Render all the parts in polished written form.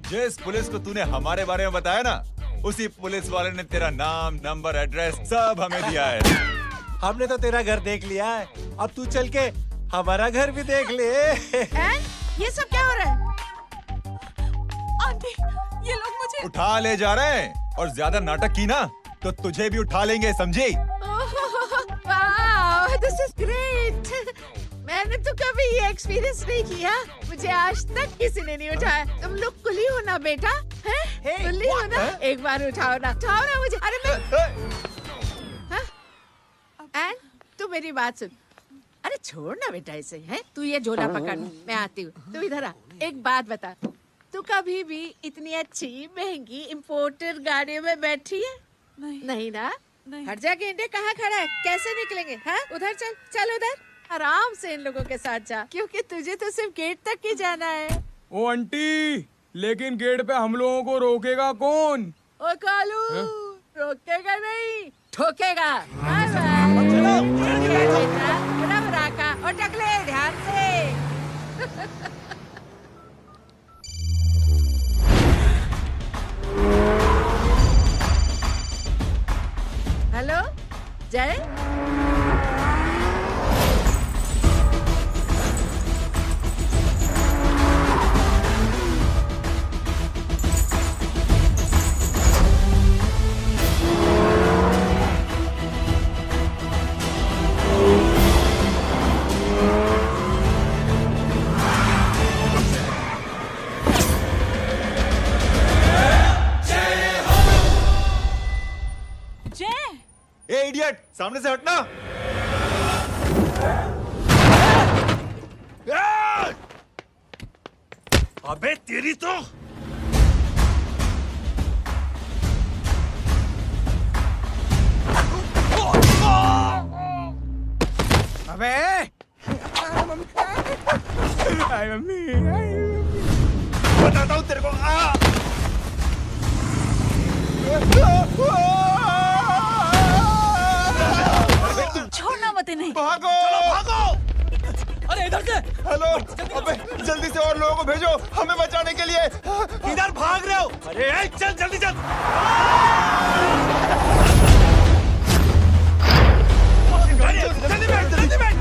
जिस पुलिस को तूने हमारे बारे में बताया ना, उसी पुलिस वाले ने तेरा नाम, नंबर, एड्रेस सब हमें दिया है। हमने तो तेरा घर देख लिया है, अब तू चल के हमारा घर भी देख ले। ये सब क्या हो रहा है? आंटी, ये लोग मुझे उठा ले जा रहे हैं, और ज्यादा नाटक की ना तो तुझे भी उठा लेंगे, समझी? वाह, दिस इज ग्रेट। मैंने तो कभी ये एक्सपीरियंस नहीं किया। मुझे आज तक किसी ने नहीं उठाया। तुम लोग कुली हो ना बेटा? हैं? कुली हो ना? एक बार उठाओ ना मुझे। अरे मैं एंड तू मेरी बात सुन। अरे छोड़ ना बेटा इसे, हैं? तू ये झोला पकड़, मैं आती हूँ। तू इधर आ। एक बात बता, तू कभी भी इतनी अच्छी महंगी इम्पोर्टेड गाड़ी में बैठी है? नहीं ना? हट जा गेंडे, कहाँ खड़ा है? कैसे निकलेंगे? हाँ, उधर चल, चल उधर। आराम से इन लोगों के साथ जा, क्योंकि तुझे तो सिर्फ गेट तक ही जाना है। ओ आंटी, लेकिन गेट पे हम लोगों को रोकेगा कौन? ओ कालू, रोकेगा नहीं, ठोकेगा। Bye bye. बेटा, रब राका और टकले ध्यान से। हेलो जय। ए इडियट, सामने से हटना। अबे तेरी तो अबे हाय मम्मी, बताता हूँ तेरे को। छोड़ना मत इन्हें। भागो, भागो। अरे इधर से। हेलो, अबे जल्दी से और लोगों को भेजो हमें बचाने के लिए। इधर भाग रहे हो? अरे चल जल्दी चल। जल्दी बैठ, जल्दी बैठ।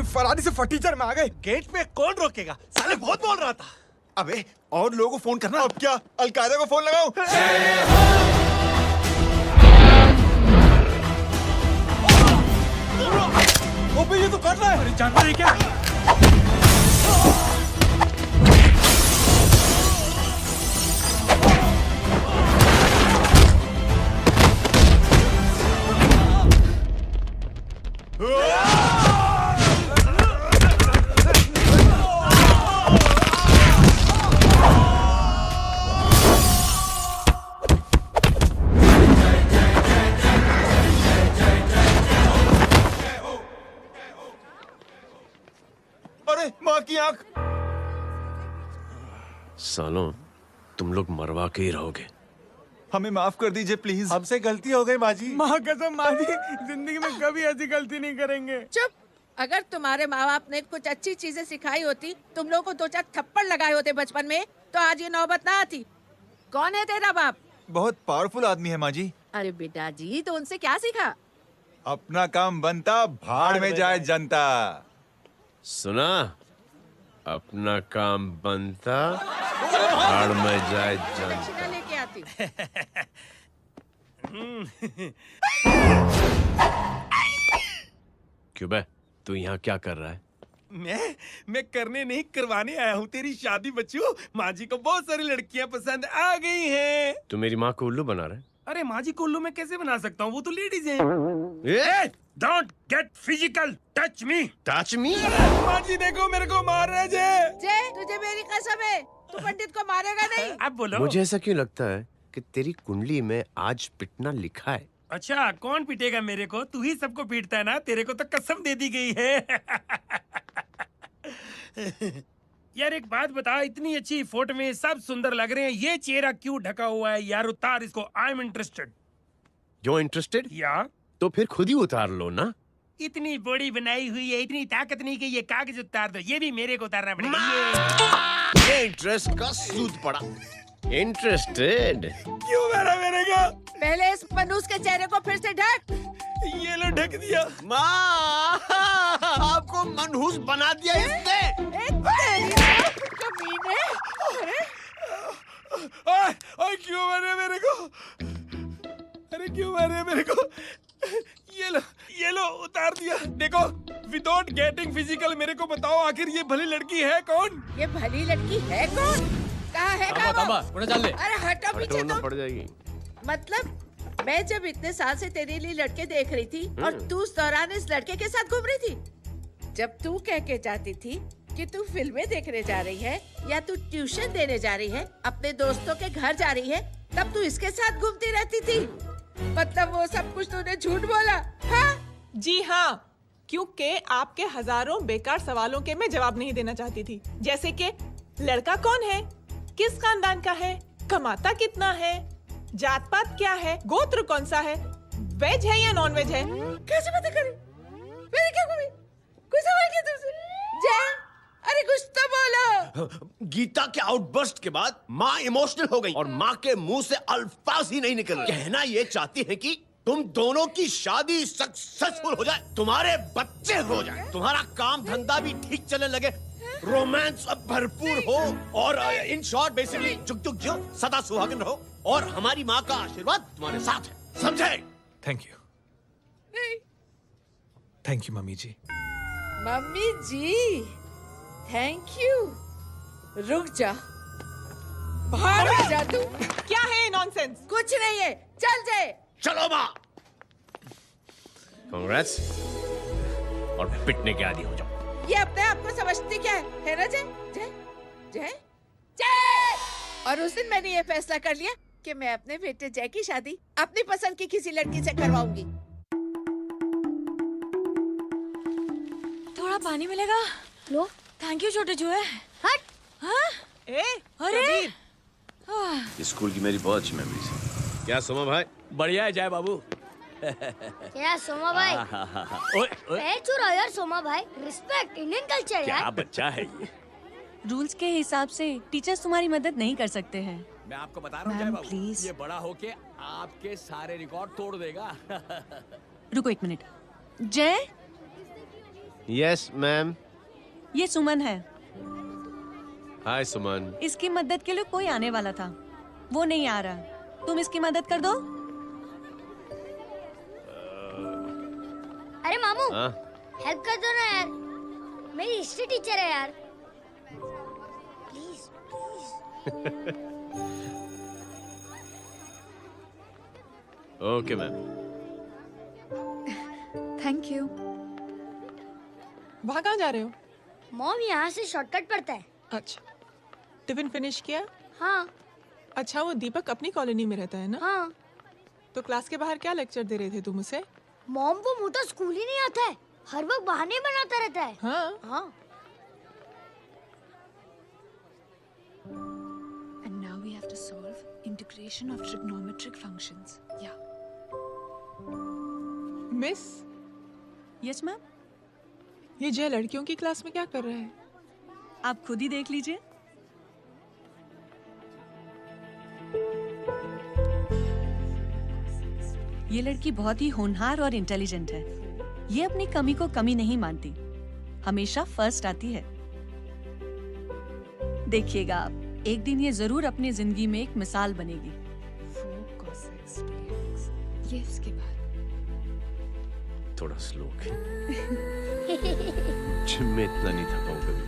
फरारी से फटीचर में आ गए। गेट पे कौन रोकेगा? साले बहुत बोल रहा था। अबे और लोगों को फोन करना। अब क्या अलकायदा को फोन लगाऊं? अबे ये तो कर रहा है। अरे जानवर है क्या? अरे माँ की आंख। सालों, तुम लोग मरवा के ही रहोगे। हमें माफ कर दीजिए प्लीज। हमसे गलती हो गई माजी। माँ कसम माजी, जिंदगी में कभी ऐसी गलती नहीं करेंगे। चुप। अगर तुम्हारे माँ बाप ने कुछ अच्छी चीजें सिखाई होती, तुम लोगों को 2-4 थप्पड़ लगाए होते बचपन में, तो आज ये नौबत ना आती। कौन है तेरा बाप? बहुत पावरफुल आदमी है माँ जी। अरे बेटा जी, तो उनसे क्या सीखा? अपना काम बनता, भाड़ में जाए जनता। सुना? अपना काम बनता, भाड़ में जाए जनता। चिकन लेके आती क्यों बे? तू यहाँ क्या कर रहा है? मैं करने नहीं करवाने आया हूँ तेरी शादी बच्चू। माँ जी को बहुत सारी लड़कियाँ पसंद आ गई हैं। तू मेरी माँ को उल्लू बना रहा है? अरे माँ जी को उल्लू मैं कैसे बना सकता हूँ, वो तो लेडीज हैं। Don't get physical, touch me. Touch me? माँ जी देखो मेरे को मार रहे जय। जय, तुझे मेरी कसम है, तू पंडित को मारेगा नहीं। अब बोलो। मुझे ऐसा क्यों लगता है कि तेरी कुंडली में आज पिटना लिखा है? अच्छा, कौन पीटेगा मेरे को? तू ही सबको पीटता है ना, तेरे को तो कसम दे दी गई है। यार एक बात बता, इतनी अच्छी फोटो में सब सुंदर लग रहे हैं, ये चेहरा क्यों ढका हुआ है? यार उतार इसको, I am interested. You're interested? या तो फिर खुद ही उतार लो ना। इतनी बॉडी बनाई हुई है, इतनी ताकत नहीं कि ये कागज उतार दो, ये भी मेरे को उतारना पड़ेगा। ये इंटरेस्ट का सूद पड़ा। इंटरेस्टेड? क्यों मारा मेरे को? पहले इस मनूस के चेहरे को फिर से ढक। ये लो ढक दिया। माँ, आपको मनहूस बना दिया इसने। कमीने। अरे ओए क्यों मारे मेरे को? अरे क्यों मारे मेरे को? ये लो उतार दिया। देखो, विदाउट गेटिंग फिजिकल मेरे को बताओ, आखिर ये भली लड़की है कौन? ये भली लड़की है कौन? कहाँ है अरे हटो पीछे तो। पड़ जाएगी। मतलब मैं जब इतने साल से तेरे लिए लड़के देख रही थी और तू उस दौरान इस लड़के के साथ घूम रही थी। जब तू कह के जाती थी कि तू फिल्में देखने जा रही है या तू ट्यूशन देने जा रही है, अपने दोस्तों के घर जा रही है, तब तू इसके साथ घूमती रहती थी। मतलब वो सब कुछ तूने झूठ बोला? हाँ? जी हाँ, क्योंकि आपके हजारों बेकार सवालों के मैं जवाब नहीं देना चाहती थी। जैसे कि लड़का कौन है, किस खानदान का है, कमाता कितना है, जात पात क्या है, गोत्र कौन सा है, वेज है या नॉन वेज है। कैसे बातें करी? मैंने क्या करी? कोई सवाल किया तुमसे? जय, अरे कुछ तो बोलो। गीता के आउटबर्स्ट के बाद माँ इमोशनल हो गई और माँ के मुंह से अल्फाज ही नहीं निकल रहे। कहना ये चाहती है कि तुम दोनों की शादी सक्सेसफुल हो जाए, तुम्हारे बच्चे हो जाए, तुम्हारा काम धंधा भी ठीक चलने लगे, रोमांस अब भरपूर हो और इन शॉर्ट बेसिकली जुग जुग जियो, सदा सुहागन रहो और हमारी माँ का आशीर्वाद तुम्हारे साथ है। समझे? Thank you, thank you mummy जी। मम्मी जी, थैंक यू। रुक जा, बाहर जा तू। क्या है नॉनसेंस? कुछ नहीं है, चल जाए। चलो माँ। कांग्रेस, और पिटने के आदी हो जाओ। ये अपने आप को समझती क्या है ना जय? जय जय जय। और उस दिन मैंने ये फैसला कर लिया कि मैं अपने बेटे जय की शादी अपनी पसंद की किसी लड़की से करवाऊंगी। थोड़ा पानी मिलेगा? लो। थैंक यू छोटे जुए। हट। हाँ? अरे स्कूल की मेरी बहुत अच्छी मेमोरीज है। क्या सोमा भाई? बढ़िया है जय बाबू। क्या सोमा भाई? पैर छू रहा यार सोमा भाई, रिस्पेक्ट, इंडियन कल्चर यार। क्या बच्चा है ये? रूल्स के हिसाब से टीचर्स तुम्हारी मदद नहीं कर सकते हैं। मैं आपको बता रहा हूँ जय बाबू, प्लीज। ये बड़ा होके आपके सारे रिकॉर्ड तोड़ देगा। रुको एक मिनट। जय, यस मैम। ये सुमन है। हाय सुमन। इसकी मदद के लिए कोई आने वाला था, वो नहीं आ रहा। तुम इसकी मदद कर दो। अरे मामू, हाँ? हेल्प कर दो ना यार, मेरी हिस्ट्री टीचर है यार, please please. Okay ma'am. Thank you. वहाँ कहाँ जा रहे हो? मॉम यहाँ से शॉर्टकट पड़ता है। अच्छा, टिफिन फिनिश किया? हाँ अच्छा, वो दीपक अपनी कॉलोनी में रहता है ना? हाँ। तो क्लास के बाहर क्या लेक्चर दे रहे थे तुम उसे? मॉम वो मोटा स्कूल ही नहीं आता है, हर वक्त बहाने बनाता रहता है। हाँ हाँ। And now we have to solve integration of trigonometric functions. Yeah. Miss, Yes ma'am. ये जय लड़कियों की क्लास में क्या कर रहा है? आप खुद ही देख लीजिए। ये लड़की बहुत ही होनहार और इंटेलिजेंट है। ये अपनी कमी को कमी नहीं मानती, हमेशा फर्स्ट आती है। देखिएगा आप, एक दिन ये जरूर अपनी जिंदगी में एक मिसाल बनेगी। ये उसके बाद थोड़ा स्लो जिम में इतना नहीं थका हूं कभी।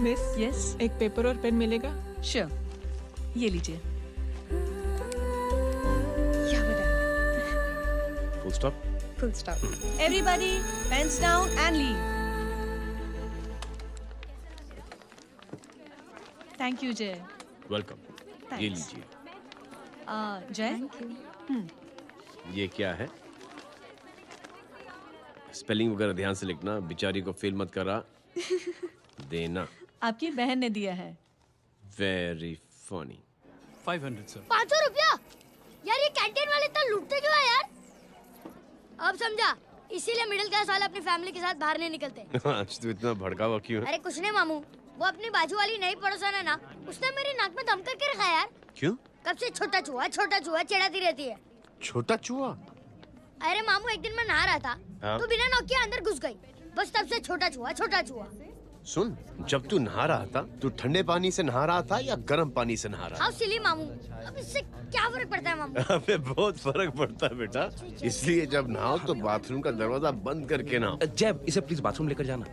मिस, यस, एक पेपर और पेन मिलेगा? श्योर, ये लीजिए। Full stop. Full stop. Everybody pens down and leave. Thank you Jay. Welcome. ये लीजिए। जय, ये क्या है? स्पेलिंग वगैरह ध्यान से लिखना, बेचारी को फेल मत करा देना। आपकी बहन ने दिया है। Very funny. 500 सर। 500 रुपया? यार ये कैंटीन वाले इतना लूटते क्यों है यार? अब समझा, इसीलिए मिडिल क्लास वाले अपनी फैमिली के साथ बाहर नहीं निकलते। आज तो इतना भड़का हुआ क्यों है? अरे कुछ नहीं मामू, वो अपनी बाजू वाली नई पड़ोसन है ना, उसने मेरी नाक में दम करके रखा है यार। क्यों? कब से छोटा चूहा चिढ़ाती रहती है। छोटा चूहा? अरे मामू, एक दिन मैं नहा रहा था, हाँ? तो बिना नॉक के अंदर घुस गई। बस तब से छोटा चूहा। सुन, जब तू नहा रहा था, तू ठंडे पानी से नहा रहा था या गर्म पानी से नहा रहा था? हाउ सिली मामू, अब इससे क्या फर्क पड़ता है मामू? अबे बहुत फर्क पड़ता है बेटा, इसलिए जब नहाओ तो बाथरूम का दरवाजा बंद करके नहाओ। जैब, इसे प्लीज बाथरूम लेकर जाना।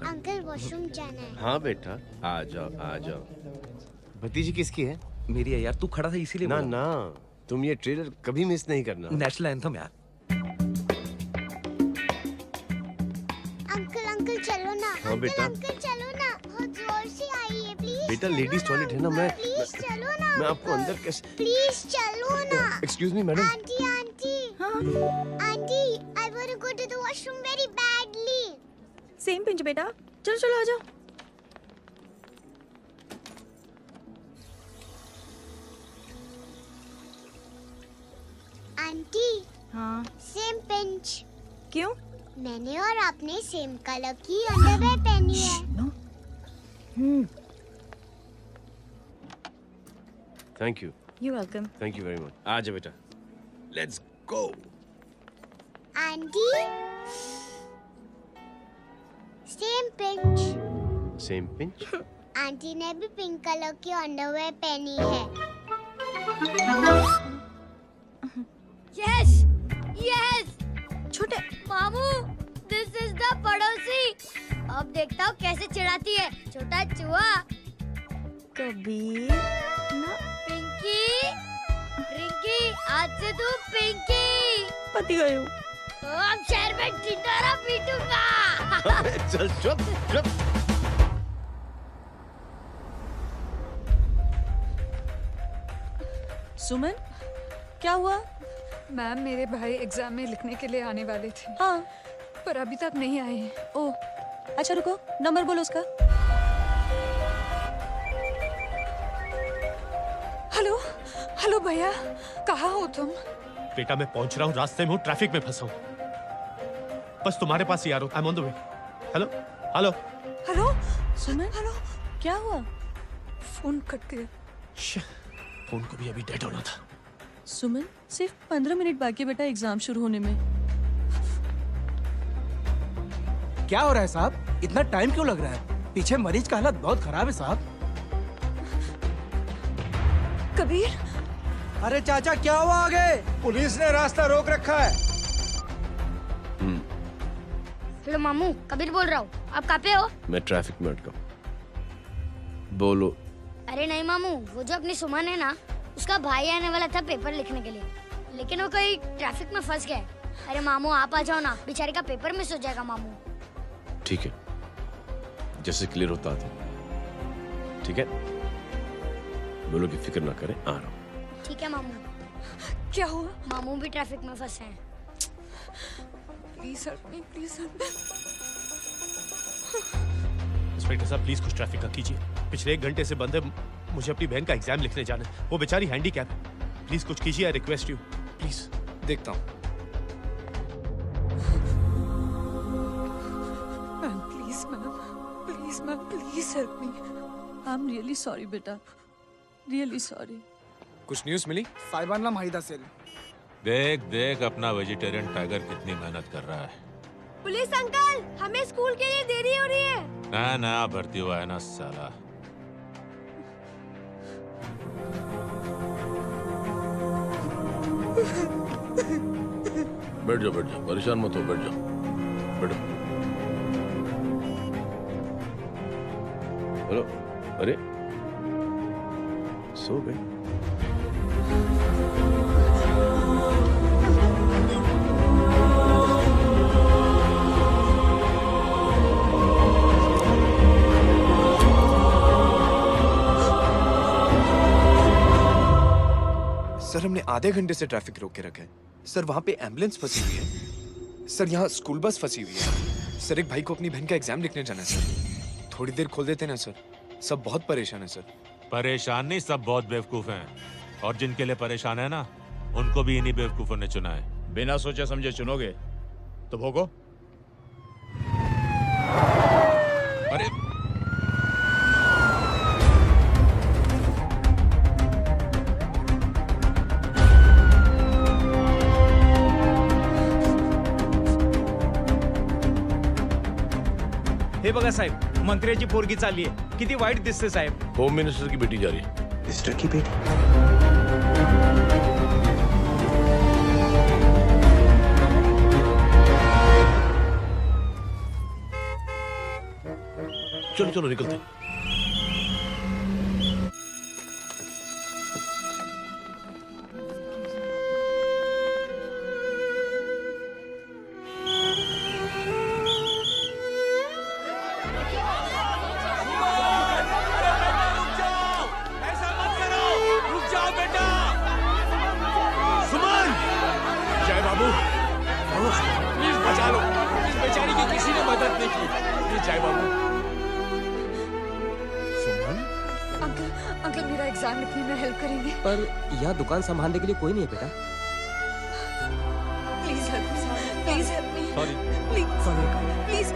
अंकल वॉशरूम जाना है। हाँ बेटा, आ जाओ। भतीजी किसकी है? मेरी है यार, तू खड़ा था इसीलिए ना बोला। ना, तुम ये ट्रेलर कभी मिस नहीं करना। नेशनल एंथम यार। अंकल चलो ना। हाँ बेटा। अंकल चलो ना, बहुत जोर से आई है, प्लीज। बेटा लेडीज टॉयलेट है ना, प्लीज चलो ना। मैं आपको अंदर कैसे? प्लीज चलो ना। Excuse me madam. Aunty, I want to go to the washroom very badly. Same pinch बेटा, चलो आ जाओ। आंटी, हाँ, सेम पिंच। क्यों? मैंने और आपने सेम कलर की अंडरवेयर पहनी है। Thank you. You welcome. Thank you very much. आ जा बेटा, let's go. Aunty, same pinch. Same pinch? Aunty ने भी पिंक कलर की अंडरवेयर पहनी है। यस छोटे मामू, दिस इज द पड़ोसी। अब देखता हूँ कैसे चिढ़ाती है छोटा चूहा। कबीर ना। रिंकी, आज से तू पिंकी। पति गई हूँ। अब शहर में ढिंढोरा पीटूंगा। चल चुप। सुमन, क्या हुआ? मैम, मेरे भाई एग्जाम में लिखने के लिए आने वाले थे। हाँ, पर अभी तक नहीं आए हैं। ओह, अच्छा रुको, नंबर बोलो उसका। हेलो भैया, कहाँ हो तुम? बेटा मैं पहुंच रहा हूँ, रास्ते में हूँ, ट्रैफिक में फंसा हूँ। बस तुम्हारे पास ही आ रहा हूँ। I am on the way. Hello. Suman, क्या हुआ? फोन कट गया। फोन को भी अभी डेड होना था। सुमन, सिर्फ 15 मिनट बाकी बेटा एग्जाम शुरू होने में। क्या हो रहा है साहब? इतना टाइम क्यों लग रहा है? पीछे मरीज का हालत बहुत खराब है साहब। कबीर, अरे चाचा क्या हुआ आगे? पुलिस ने रास्ता रोक रखा है। हेलो मामू, कबीर बोल रहा हूँ। आप कहाँ पे हो? मैं ट्रैफिक में अटका। बोलो। अरे नहीं मामू, वो जो अपनी सुमन है ना, उसका भाई आने वाला था पेपर लिखने के लिए, लेकिन वो कहीं ट्रैफिक में फंस गया। अरे मामू आप आ जाओ ना, बेचारे का पेपर मिस हो जाएगा मामू। ठीक है, जैसे क्लियर होता था। ठीक है, बोलो कि फिक्र ना करें, आ रहा हूँ। ठीक है मामू। क्या हुआ? मामू भी ट्रैफिक में फंसे हैं। Please help me, please help me. Inspector साहब प्लीज कुछ ट्रैफिक का कीजिए। पिछले 1 घंटे से बंद है, मुझे अपनी बहन का एग्जाम लिखने जाना है। वो बेचारी हैंडीकैप है। प्लीज कुछ कीजिए, आई रिक्वेस्ट यू प्लीज। देखता हूँ। Ma'am please help me. I am really sorry बेटा, रियली सॉरी। कुछ न्यूज़ मिली? साइबाना माहिदा सेल। देख देख अपना वेजिटेरियन टाइगर कितनी मेहनत कर रहा है। पुलिस अंकल, हमें स्कूल के लिए देरी हो रही है। ना भर्ती हुआ है ना साला। बैठ जाओ परेशान मत हो, बैठ जाओ बैठो। हेलो, अरे सो गए? सर हमने आधे घंटे से ट्रैफिक रोक के रखा है। सर वहाँ पे एम्बुलेंस फंसी हुई है। सर यहाँ स्कूल बस फंसी हुई है। सर एक भाई को अपनी बहन का एग्जाम लिखने जाना है सर। थोड़ी देर खोल देते ना सर। सब बहुत परेशान है सर। परेशान नहीं, सब बहुत बेवकूफ हैं। और जिनके लिए परेशान है ना, उनको भी इन्हीं बेवकूफों ने चुना है। बिना सोचे समझे चुनोगे तो भोगो। अरे हे बघा साहेब, मंत्र्याची पोरगी चालली आहे. किती वाईट दिसते साहेब. होम मिनिस्टर की बेटी जा रही है। मिनिस्टर की बेटी? चलो चलो निकलते हैं। अंकल मेरा एग्जाम लिखने में हेल्प करेंगे? पर यहाँ दुकान संभालने के लिए कोई नहीं है बेटा। Please help me, please help me, sorry please please.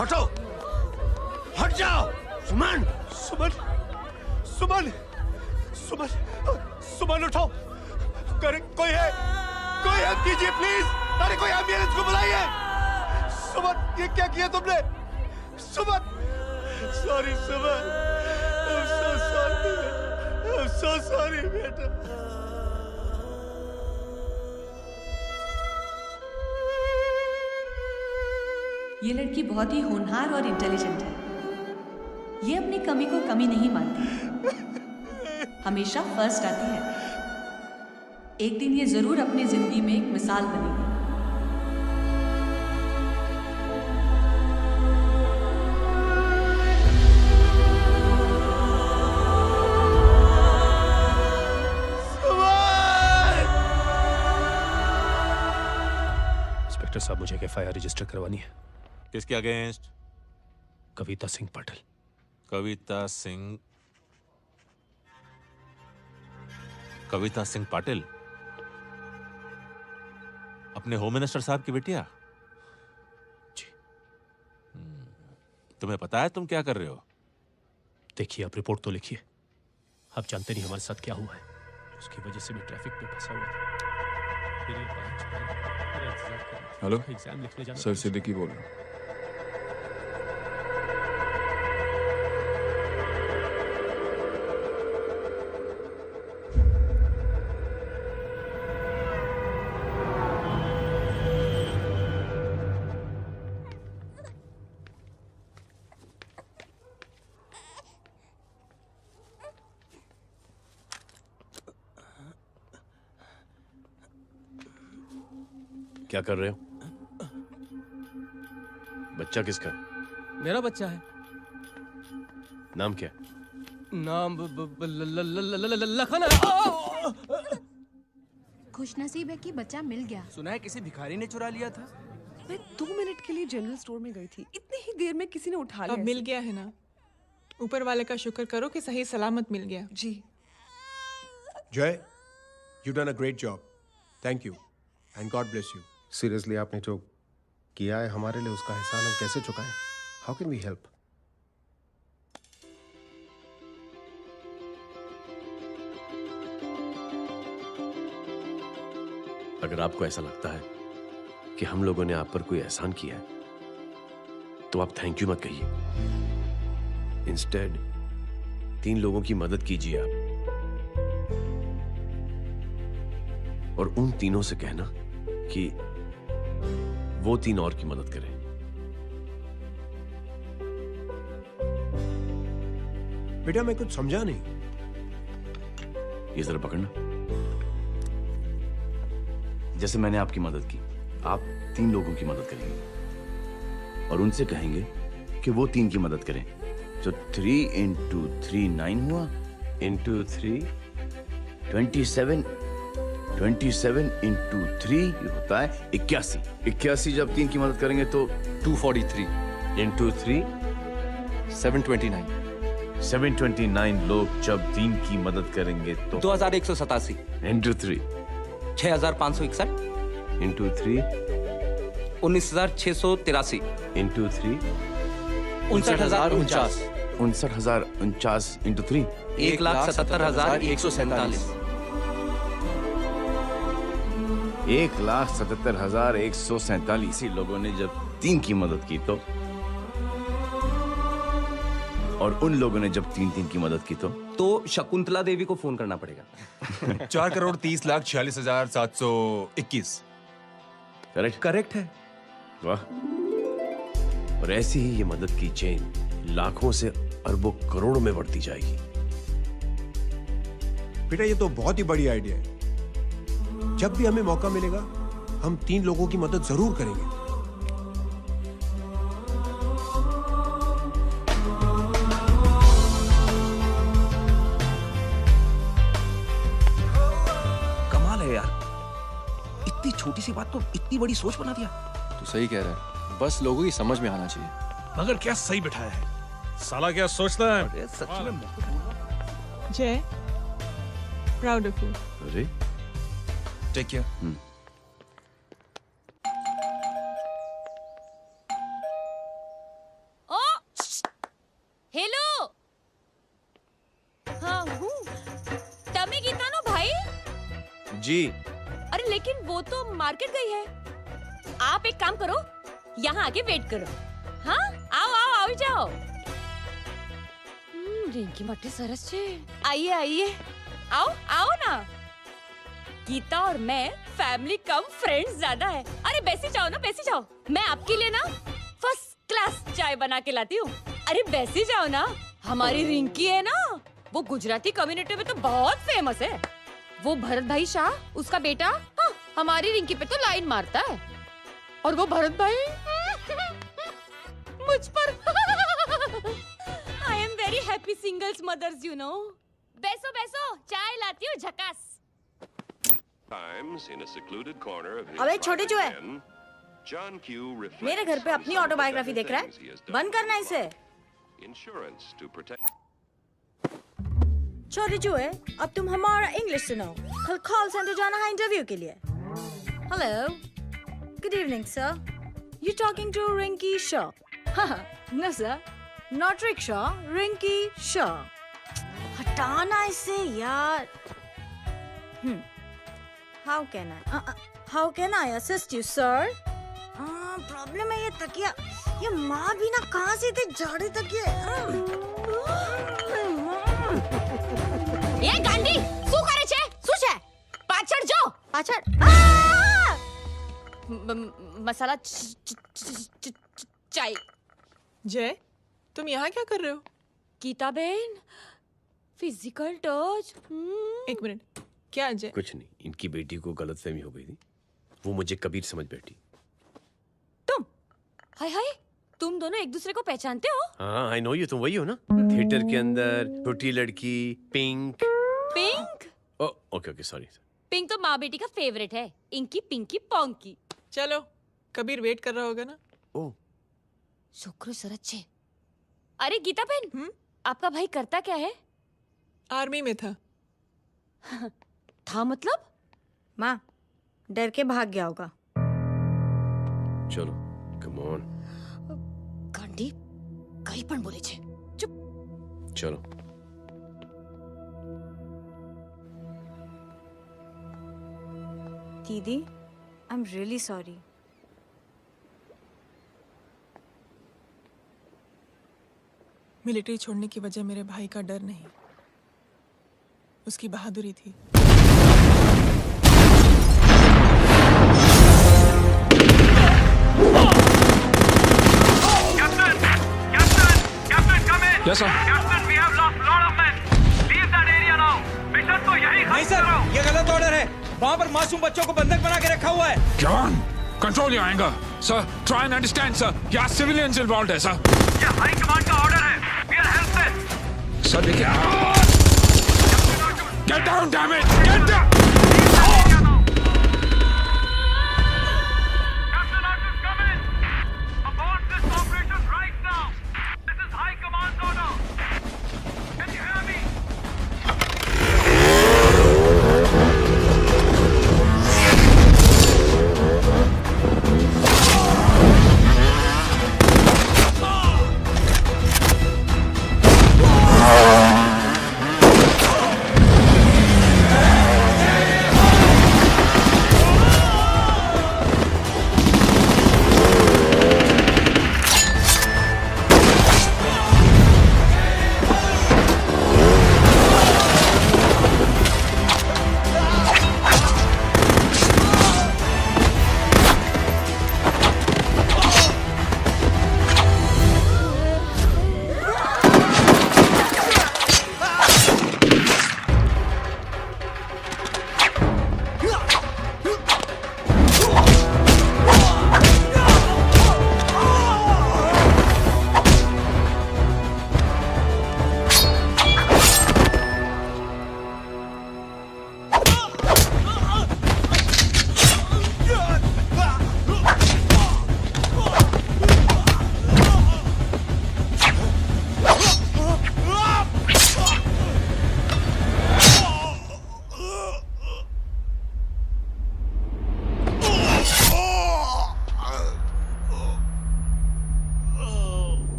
हटो, हट जाओ। सुमन, सुमन, सुमन, सुमन, सुमन उठो। कोई है, कोई हेल्प कीजिए प्लीज। अरे कोई एम्बुलेंस को बुलाइए। सुमन, ये क्या किया तुमने? Suman, sorry Suman, I'm so sorry, I'm so sorry बेटा। ये लड़की बहुत ही होनहार और इंटेलिजेंट है। ये अपनी कमी को कमी नहीं मानती, हमेशा फर्स्ट आती है। एक दिन ये जरूर अपनी जिंदगी में एक मिसाल बनेगी। इंस्पेक्टर साहब, मुझे एक एफआईआर रजिस्टर करवानी है। किसके अगेंस्ट? कविता सिंह पाटिल। कविता सिंह पाटिल अपने होम मिनिस्टर साहब की बेटिया? जी। तुम्हें पता है तुम क्या कर रहे हो? देखिए, आप रिपोर्ट तो लिखिए। आप जानते नहीं हमारे साथ क्या हुआ है। उसकी वजह से मैं ट्रैफिक में फंसा हुआ था। हेलो एग्जाम लिखने जाना। सर सिद्दीकी बोल रहा हूँ। क्या कर रहे हो? बच्चा किसका? मेरा बच्चा है। नाम क्या? नाम लखन है। खुशनसीब है कि बच्चा मिल गया। सुना है किसी भिखारी ने चुरा लिया था। मैं 2 मिनट के लिए जनरल स्टोर में गई थी, इतनी ही देर में किसी ने उठा लिया। अब मिल गया है ना, ऊपर वाले का शुक्र करो कि सही सलामत मिल गया। जी। जय, you done a great job. Thank you and God bless you. Seriously आपने जो किया है हमारे लिए, उसका एहसान हम कैसे चुकाएं? How can we help? अगर आपको ऐसा लगता है कि हम लोगों ने आप पर कोई एहसान किया है, तो आप थैंक यू मत कहिए। इंस्टेड 3 लोगों की मदद कीजिए आप, और उन तीनों से कहना कि वो 3 और की मदद करें। बेटा मैं कुछ समझा नहीं। ये जरा पकड़ना। जैसे मैंने आपकी मदद की, आप 3 लोगों की मदद करेंगे और उनसे कहेंगे कि वो 3 की मदद करें। तो 3 into 3 9 हुआ, into 3 27, 27 into 3 ये होता है 81। 81 जब 3 की मदद करेंगे तो 243 into 3 729 729 लोग जब 3 की मदद करेंगे तो 2187 into 3 6561 into 3 19683 into 3 59049 59049 into 3 1,77,147 1,77,147 लोगों ने जब 3 की मदद की तो, और उन लोगों ने जब 3 की मदद की तो शकुंतला देवी को फोन करना पड़ेगा। 4,30,46,721। करेक्ट है। वाह। और ऐसी ही ये मदद की चेन लाखों से अरबों करोड़ों में बढ़ती जाएगी। बेटा ये तो बहुत ही बड़ी आइडिया है। जब भी हमें मौका मिलेगा हम 3 लोगों की मदद जरूर करेंगे। कमाल है यार, इतनी छोटी सी बात को इतनी बड़ी सोच बना दिया। तू सही कह रहा है, बस लोगों की समझ में आना चाहिए। मगर क्या सही बिठाया है, साला क्या सोचता है। अरे सच में जय, प्राउड ऑफ यू। अरे टेक केयर। ओ हेलो, हाँ हूँ। तमे गीता नो भाई। जी। अरे लेकिन वो तो मार्केट गई है। आप एक काम करो, यहाँ आके वेट करो। हाँ आओ आओ आओ जाओ। रिंकी मटे सरस छे। आइए आइए, आओ आओ ना। गीता और मैं फैमिली कम फ्रेंड्स ज्यादा है। अरे बैसी जाओ ना, बैसी जाओ। मैं आपके लिए ना फर्स्ट क्लास चाय बना के लाती हूँ। अरे बैसी जाओ ना। हमारी रिंकी है ना, वो गुजराती कम्युनिटी में तो बहुत फेमस है। वो भरत भाई शाह, उसका बेटा, हाँ, हमारी रिंकी पे तो लाइन मारता है। और वो भरत भाई मुझ पर I am very happy singles mothers you know. बैसो बैसो, चाय लाती हूँ झकास। अबे छोटे जो है, मेरे घर पे अपनी ऑटोबायोग्राफी देख रहा है, बंद करना इसे। छोटे जो है, अब तुम हमारा इंग्लिश सुनो। कल कॉल सेंटर जाना है इंटरव्यू के लिए। Hello, good evening sir, you talking to Rinki Shaw? No sir, not rickshaw, Rinki Shaw. हटाना इसे यार। How can I assist you, sir? Problem है ये तकिया, ये माँ भी ना कहाँ से थे झाड़े तकिए। ये गांडी, શું કરે છે? શું છે? પાછળ જો. પાછળ. मसाला चाय। जय, तुम यहाँ क्या कर रहे हो? गीता बहन, फिजिकल टच। एक मिनट, क्या जय? कुछ नहीं, इनकी बेटी को गलतफहमी हो गई थी वो मुझे कबीर समझ बैठी। हाय हाय, तुम दोनों एक दूसरे को पहचानते हो? हाँ, आई नो यू, तुम वही हो ना? थिएटर के अंदर छोटी लड़की pink. Pink? Okay okay, sorry. Pink तो माँ बेटी का फेवरेट है, इंकी पिंकी पोंकी। चलो, कबीर वेट कर रहा होगा ना? ओह, शुक्र सरच्चे। अरे गीता बहन, आपका भाई करता क्या है? आर्मी में था। था मतलब? माँ, डर के भाग गया होगा। चलो, कम ऑन। गांडी, कहीं पण बोले छे। चुप। चलो। दीदी, I am really sorry. Military छोड़ने की वजह मेरे भाई का डर नहीं, उसकी बहादुरी थी। Yes, sir. Captain, we have lost lot of men. Leave that area now. Mission तो यही नहीं सर, ये गलत ऑर्डर है। वहाँ पर मासूम बच्चों को बंधक बना के रखा हुआ है। जवान, control your anger. Sir, try and understand, sir. यहाँ civilians involved है, sir. ये हाई कमांड का ऑर्डर है। We are helpless. Sir, देखिए। Get down, damn it! Get down! Captain Arjun, come in. Abort this operation right now. This is high command order. Can you hear me?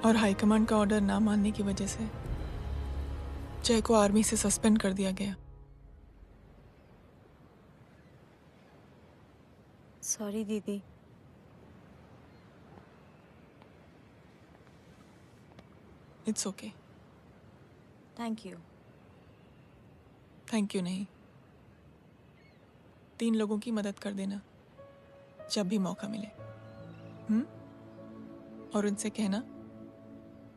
और high command का order ना मानने की वजह से जय को आर्मी से सस्पेंड कर दिया गया। सॉरी दीदी। It's okay. Thank you. Thank you नहीं, 3 लोगों की मदद कर देना जब भी मौका मिले। और उनसे कहना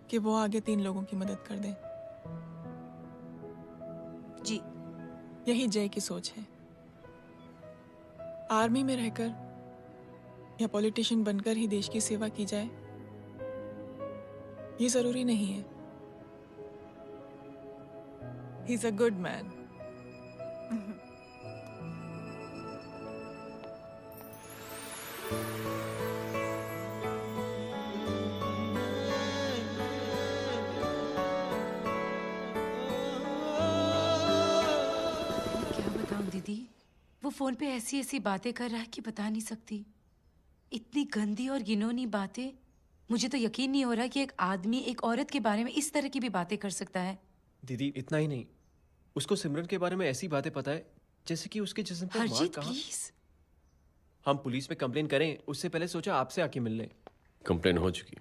कि वो आगे 3 लोगों की मदद कर दें। जी। यही जय की सोच है। आर्मी में रहकर या पॉलिटिशियन बनकर ही देश की सेवा की जाए, ये जरूरी नहीं है। He is a good man. दीदी, वो फोन पे ऐसी ऐसी बातें कर रहा है कि बता नहीं सकती। इतनी गंदी और घिनौनी बातें। मुझे तो यकीन नहीं हो रहा कि एक आदमी एक औरत के बारे में इस तरह की भी बातें कर सकता है। दीदी, इतना ही नहीं, उसको सिमरन के बारे में ऐसी बातें पता है जैसे कि उसके जिस्म पर मार हरजीत कहाँ? प्लीज। हम पुलिस में कंप्लेन करें उससे पहले सोचा आपसे आके मिल लें। कंप्लेन हो चुकी।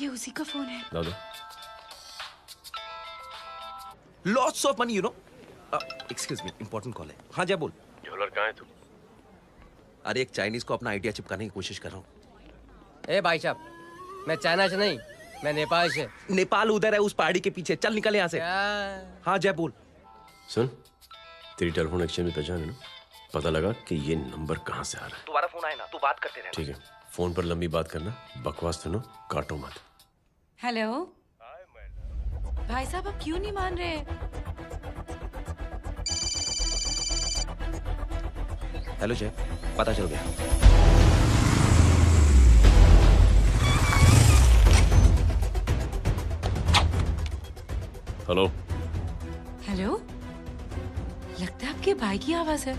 ये उसी का फोन है। दादा lots of money you know. Excuse me, important call है। हाँ जय बोल। ज्वेलर कहाँ है तू? अरे एक चाइनीज को अपना आइडिया चिपकाने की कोशिश कर रहा हूँ। ए भाई साहब, मैं चाइना से नहीं, मैं नेपाल से। नेपाल उधर है उस पहाड़ी के पीछे, चल निकल यहाँ से। हाँ जय बोल। सुन, तेरी टेलीफोन एक्सचेंज में पहचान है ना? पता लगा कि ये नंबर कहाँ से आ रहा है। दोबारा फोन आए ना तू बात करते रहना। ठीक है, फोन पर लंबी बात करना, बकवास सुनो, काटो मत। हेलो भाई साहब, आप क्यों नहीं मान रहे? हेलो जय, पता चल गया। हेलो हेलो, लगता है आपके भाई की आवाज है।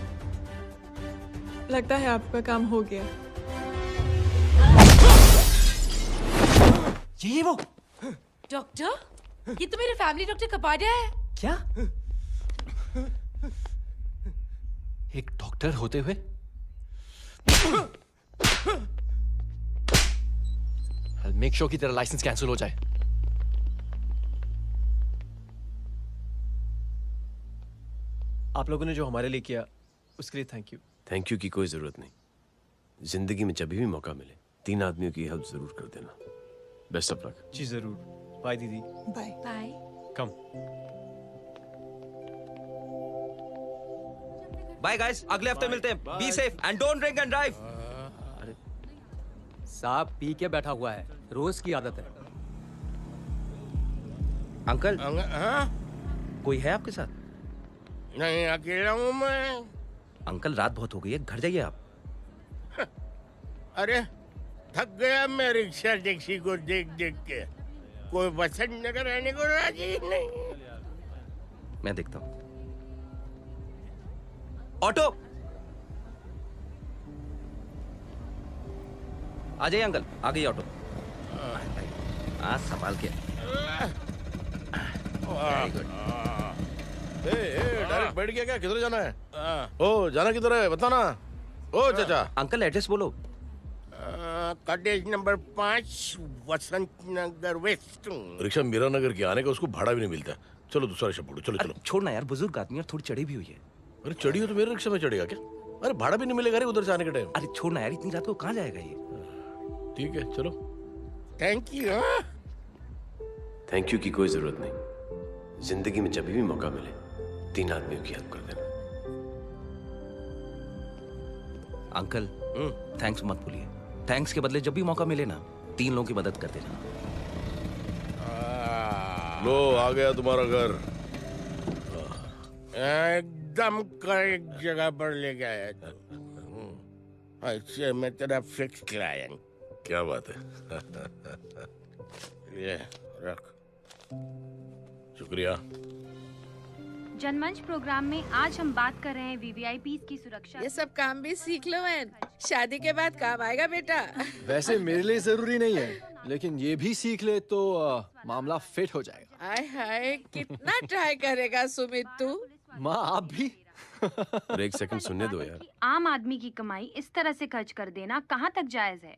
लगता है आपका काम हो गया। ये वो डॉक्टर, ये तो मेरे फैमिली डॉक्टर कपाडिया है। क्या? एक डॉक्टर होते हुए? मेक श्योर कि तेरा लाइसेंस कैंसिल हो जाए। आप लोगों ने जो हमारे लिए किया उसके लिए थैंक यू। थैंक यू की कोई जरूरत नहीं। जिंदगी में जब भी मौका मिले 3 आदमियों की हेल्प जरूर कर देना। Best of luck. जी जरूर। बाय दीदी। Bye bye. Come. Bye guys, अगले हफ्ते मिलते हैं। Be safe and don't drink and drive. अरे साहब पी के बैठा हुआ है, रोज की आदत है। अंकल हाँ? कोई है आपके साथ? नहीं, अकेला हूँ मैं। अंकल रात बहुत हो गई है, घर जाइए आप। अरे थक गया मैं रिक्शा टैक्सी को देख देख के। कोई वसंत नगर रहने को राजी नहीं। मैं देखता हूँ। ऑटो आ जाइए अंकल, आ गई ऑटो। आज संभाल के। Very good. डायरेक्ट बैठ गया क्या? किधर जाना है? ओ जाना किधर है बताना। ओ चाचा। अंकल एड्रेस बोलो। कॉटेज नंबर 5 वसंत नगर वेस्ट। रिक्शा मीरा नगर के आने का उसको भाड़ा भी नहीं मिलता। चलो दूसरा रिक्शा पकड़ो। चलो चलो। छोड़ना यार, बुजुर्ग आदमी और थोड़ी चढ़ी भी हुई है। अरे चढ़ी हो तो मेरे रिक्शा में चढ़ेगा क्या? अरे भाड़ा भी नहीं मिलेगा रे उधर से आने के टाइम। अरे छोड़ना यार, इतनी रात को कहाँ जाएगा ये? ठीक है चलो। Thank you. थैंक यू की कोई जरूरत नहीं। जिंदगी में जब भी मौका मिले 3 आदमियों की हेल्प कर देना। अंकल थैंक्स मत भूलिए। थैंक्स के बदले जब भी मौका मिले ना 3 लोगों की मदद कर देना। लो आ गया तुम्हारा घर। एकदम करेक्ट जगह पर ले गया। अच्छा मैं तेरा फिक्स क्लाइंट। क्या बात है। ये रख। शुक्रिया। जनमंच प्रोग्राम में आज हम बात कर रहे हैं वीवीआईपीज़ की सुरक्षा। ये सब काम भी सीख लो मैन, शादी के बाद काम आएगा बेटा। वैसे मेरे लिए जरूरी नहीं है, लेकिन ये भी सीख ले तो मामला फिट हो जाएगा। हाय हाय, कितना ट्राई करेगा सुमित तू? माँ आप भी। अरे एक सेकंड सुनने दो यार। आम आदमी की कमाई इस तरह से खर्च कर देना कहाँ तक जायज है?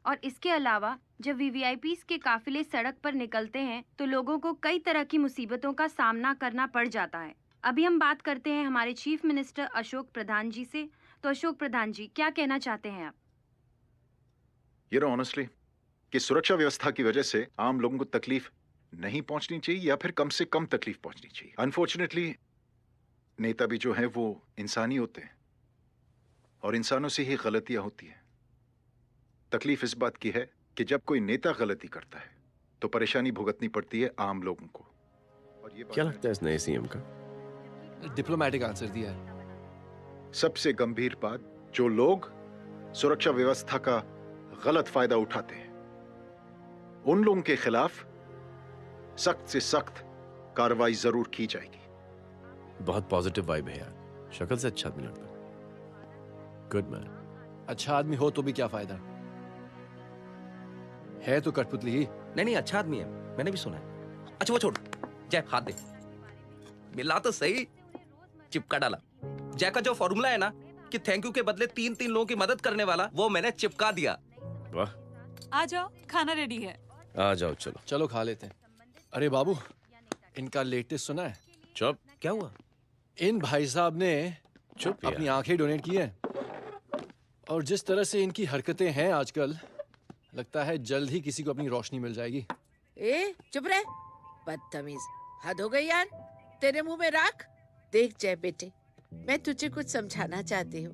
और इसके अलावा जब वीवीआईपीज़ के काफिले सड़क पर निकलते हैं तो लोगों को कई तरह की मुसीबतों का सामना करना पड़ जाता है। अभी हम बात करते हैं हमारे चीफ मिनिस्टर अशोक प्रधान जी से। तो अशोक प्रधान जी, क्या कहना चाहते हैं आप? ये ऑनेस्टली कि सुरक्षा व्यवस्था की वजह से आम लोगों को तकलीफ नहीं पहुंचनी चाहिए या फिर कम से कम तकलीफ पहुंचनी चाहिए। अनफॉर्चुनेटली नेता भी जो है वो इंसानी होते हैं और इंसानों से ही गलतियां होती हैं। तकलीफ इस बात की है कि जब कोई नेता गलती करता है तो परेशानी भुगतनी पड़ती है आम लोगों को। और ये क्या लगता है इस नए सीएम का? डिप्लोमेटिक आंसर दिया है। सबसे गंभीर बात, जो लोग सुरक्षा व्यवस्था का गलत फायदा उठाते हैं उन लोगों के खिलाफ सख्त से सख्त कार्रवाई जरूर की जाएगी। बहुत पॉजिटिव वाइब है यार। शक्ल से अच्छा आदमी लगता है। Good man. अच्छा आदमी हो तो भी क्या फायदा है तो कठपुतली ही। नहीं अच्छा आदमी है, मैंने भी सुना है। अच्छा वो छोड़, जय हाथ दे। मिला तो सही, चिपका डाला। जय का जो फॉर्मूला है ना कि थैंक यू के बदले 3-3 लोगों की मदद करने वाला, वो मैंने चिपका दिया। वाह, आ जाओ, खाना रेडी है। आ जाओ, चलो चलो खा लेते हैं। अरे बाबू, इनका लेटेस्ट सुना है? चुप। क्या हुआ? इन भाई साहब ने चुप अपनी आंखें डोनेट की है, और जिस तरह से इनकी हरकतें हैं आजकल, लगता है जल्द ही किसी को अपनी रोशनी मिल जाएगी। ए चुप रहे, बदतमीज, हद हो गई यार। तेरे मुंह में राख। देख जय बेटे, मैं तुझे कुछ समझाना चाहती हूँ।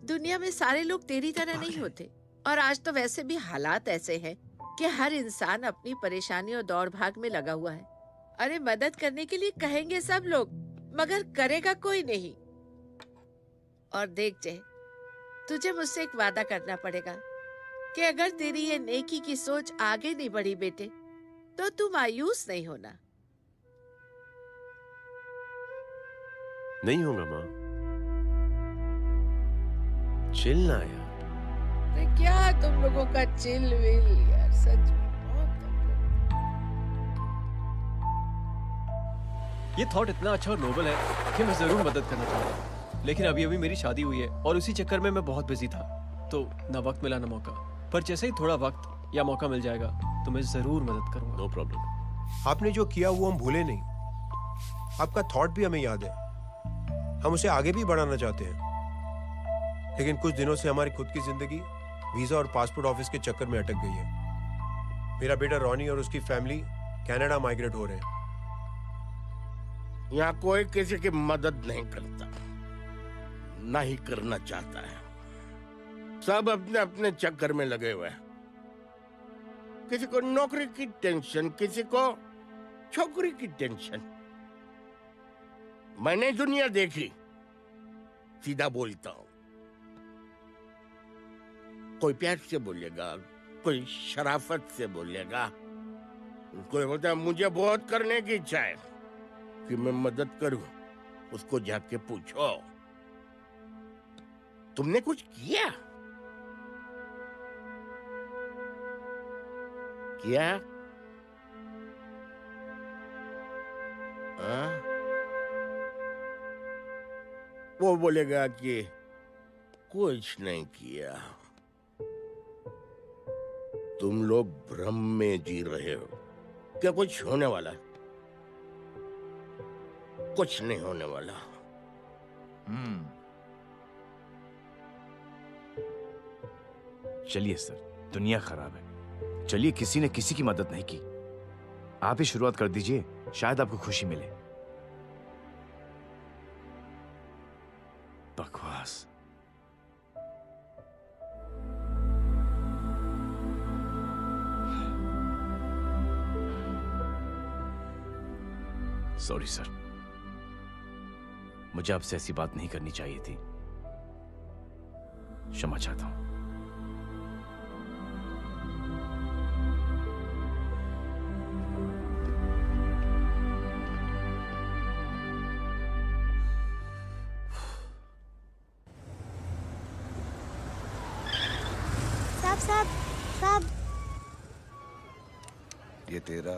दुनिया में सारे लोग तेरी तरह नहीं होते, और आज तो वैसे भी हालात ऐसे हैं कि हर इंसान अपनी परेशानी और दौड़ भाग में लगा हुआ है। अरे मदद करने के लिए कहेंगे सब लोग, मगर करेगा कोई नहीं। और देख जय, तुझे मुझसे एक वादा करना पड़ेगा कि अगर तेरी ये नेकी की सोच आगे नहीं बढ़ी बेटे, तो तू मायूस नहीं होना। नहीं होगा माँ, चिल ना यार। अरे क्या तुम लोगों का चिल विल यार, सच में ये थॉट इतना अच्छा और नोबल है कि मैं जरूर मदद करना चाहूंगा, लेकिन अभी अभी मेरी शादी हुई है और उसी चक्कर में मैं बहुत बिजी था, तो ना वक्त मिला ना मौका। पर जैसे ही थोड़ा वक्त या मौका मिल जाएगा तो मैं जरूर मदद करूंगा। No problem. आपने जो किया वो हम भूले नहीं, आपका थॉट भी हमें याद है, हम उसे आगे भी बढ़ाना चाहते हैं। लेकिन कुछ दिनों से हमारी खुद की जिंदगी वीजा और पासपोर्ट ऑफिस के चक्कर में अटक गई है। मेरा बेटा रॉनी और उसकी फैमिली कनाडा माइग्रेट हो रहे हैं। यहाँ कोई किसी की मदद नहीं करता, ना ही करना चाहता है। सब अपने अपने चक्कर में लगे हुए हैं। किसी को नौकरी की टेंशन, किसी को छोकरी की टेंशन। मैंने दुनिया देखी, सीधा बोलता हूं। कोई प्यार से बोलेगा, कोई शराफत से बोलेगा, कोई बोलता है मुझे बहुत करने की इच्छा है कि मैं मदद करूं। उसको जाके पूछो, तुमने कुछ किया? किया? वो बोलेगा कि कुछ नहीं किया। तुम लोग भ्रम में जी रहे हो क्या कुछ होने वाला? कुछ नहीं होने वाला। चलिए सर, दुनिया खराब है। चलिए, किसी ने किसी की मदद नहीं की, आप ही शुरुआत कर दीजिए, शायद आपको खुशी मिले। बकवास। सॉरी सर, मुझे आपसे ऐसी बात नहीं करनी चाहिए थी। क्षमा चाहता हूं। साहब, ये तेरा।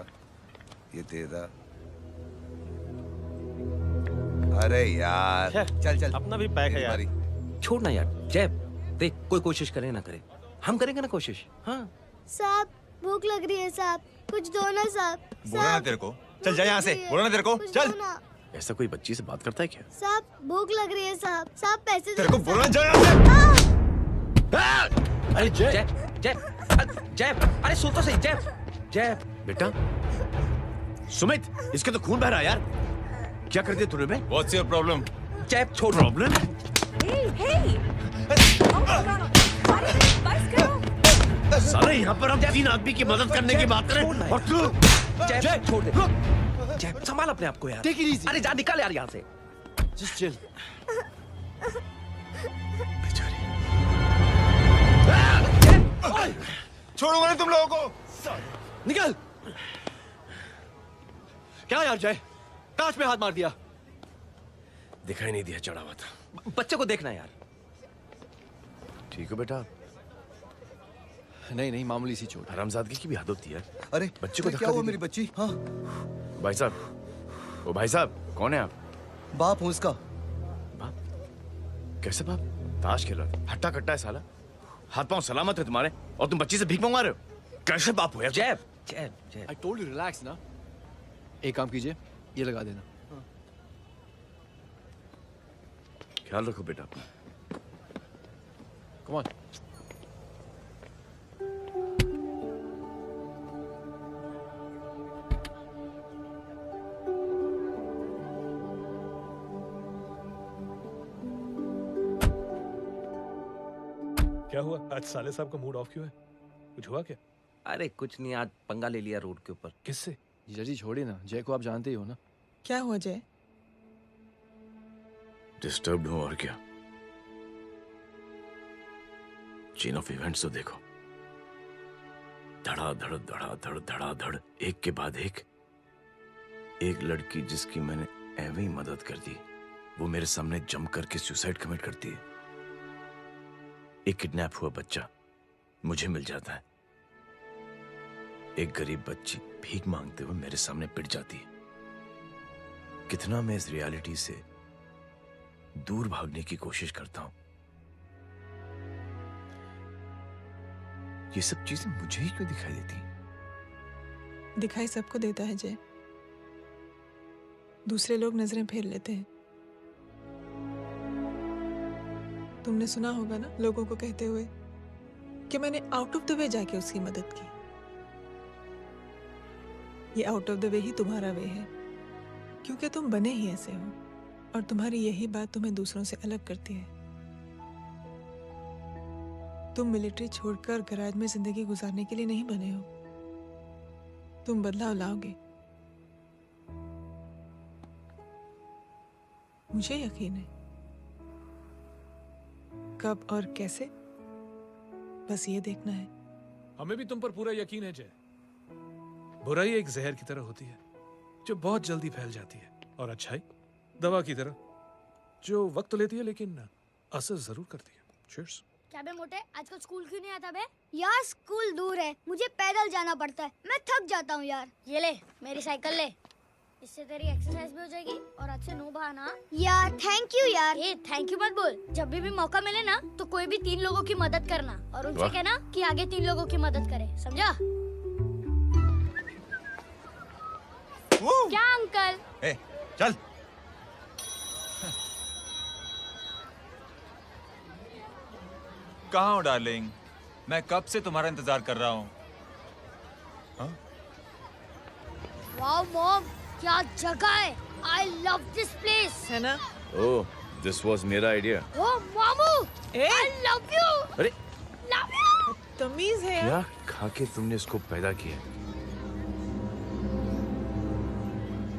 अरे यार, चल अपना भी पैक है यार। छोड़ ना यार। जय देख, कोई कोशिश करे ना करे, हम करेंगे ना कोशिश। हाँ साहब, भूख लग रही है साहब, कुछ दो ना साहब। बोला ना तेरे को, चल जा यहाँ से। बोला ना तेरे को, चल। ऐसा कोई बच्ची से बात करता है क्या? साहब, भूख लग रही है साहब, पैसे तेरे को बोला जा यहाँ से। अरे जय जय जय, अरे सुन तो सही। जय बेटा, सुमित, इसके तो खून बह रहा है यार। क्या कर दिया तूने बे? What's your problem? जय छोड़। प्रॉब्लम? सारे यहाँ पर हम 3 आदमी की मदद करने की बात करें और तू जय छोड़ दे। जय संभाल अपने आप को यार। Take it easy. अरे जा, निकल यार यहाँ से। Just chill. छोड़ूंगा नहीं तुम लोगों को। निकल। क्या यार जय, कांच में हाथ मार दिया। दिखाई नहीं दिया, चढ़ा हुआ था। बच्चे को देखना यार। ठीक है बेटा। नहीं मामूली सी चोट। हरामजादगी की भी हद होती है। अरे बच्चे को क्या हुआ मेरी बच्ची? हाँ भाई साहब, ओ भाई साहब, कौन है आप? बाप हूँ इसका। बाप? कैसे बाप? ताश खेल रहा, हट्टा कट्टा है साला। हाथ पांव सलामत है तुम्हारे और तुम बच्ची से भीख मंगवा रहे हो? कैसे बाप हो यार? जैब जैब जैब। I told you relax ना। एक काम कीजिए, ये लगा देना। ख्याल रखो बेटा। Come on. क्या हुआ आज साले साहब का मूड ऑफ क्यों है? कुछ हुआ क्या? अरे कुछ नहीं, आज पंगा ले लिया रोड के ऊपर। किससे? जीजा जी छोड़िए ना, जय को आप जानते ही हो ना। क्या हुआ जय? डिस्टर्ब्ड हूं और क्या। चेन ऑफ इवेंट्स तो देखो, धड़ाधड़ धड़ाधड़ धड़ाधड़, एक के बाद एक लड़की जिसकी मैंने एवं ही मदद कर दी, वो मेरे सामने जम करके सुसाइड कमिट करती है। एक किडनैप हुआ बच्चा मुझे मिल जाता है। एक गरीब बच्ची भीख मांगते हुए मेरे सामने पिट जाती है। कितना मैं इस रियलिटी से दूर भागने की कोशिश करता हूं। ये सब चीजें मुझे ही क्यों दिखाई देती हैं? दिखाई सबको देता है जय, दूसरे लोग नजरें फेर लेते हैं। तुमने सुना होगा ना लोगों को कहते हुए कि मैंने आउट ऑफ द वे जाके उसकी मदद की। ये आउट ऑफ द वे ही तुम्हारा वे है, क्योंकि तुम बने ही ऐसे हो और तुम्हारी यही बात तुम्हें दूसरों से अलग करती है। तुम मिलिट्री छोड़कर गैराज में जिंदगी गुजारने के लिए नहीं बने हो। तुम बदलाव लाओगे, मुझे यकीन है। कब और कैसे, बस ये देखना है। हमें भी तुम पर पूरा यकीन है जय। बुराई एक जहर की तरह होती है जो बहुत जल्दी फैल जाती है, और अच्छाई दवा की तरह जो वक्त लेती है लेकिन असर जरूर करती है। चीयर्स। क्या बे मोटे, आजकल स्कूल क्यों नहीं आता बे? यार स्कूल दूर है, मुझे पैदल जाना पड़ता है, मैं थक जाता हूँ यार। ये ले मेरी साइकिल ले, इससे तेरी एक्सरसाइज भी हो जाएगी और आज से नो बहाना। यार थैंक यू यार। ए थैंक यू मत बोल, जब भी मौका मिले ना तो कोई भी 3 लोगों की मदद करना और उनसे कहना कि आगे 3 लोगों की मदद करे, समझा? क्या अंकल? ए, चल। कहाँ हो डार्लिंग? मैं कब से तुम्हारा इंतजार कर रहा हूँ। वाओ मॉम, क्या जगह है। I love this place. है ना? ओह, दिस वाज मेरा आइडिया। ओह मामू, I love you. अरे Love you. तमीज है क्या खा के तुमने इसको पैदा किया?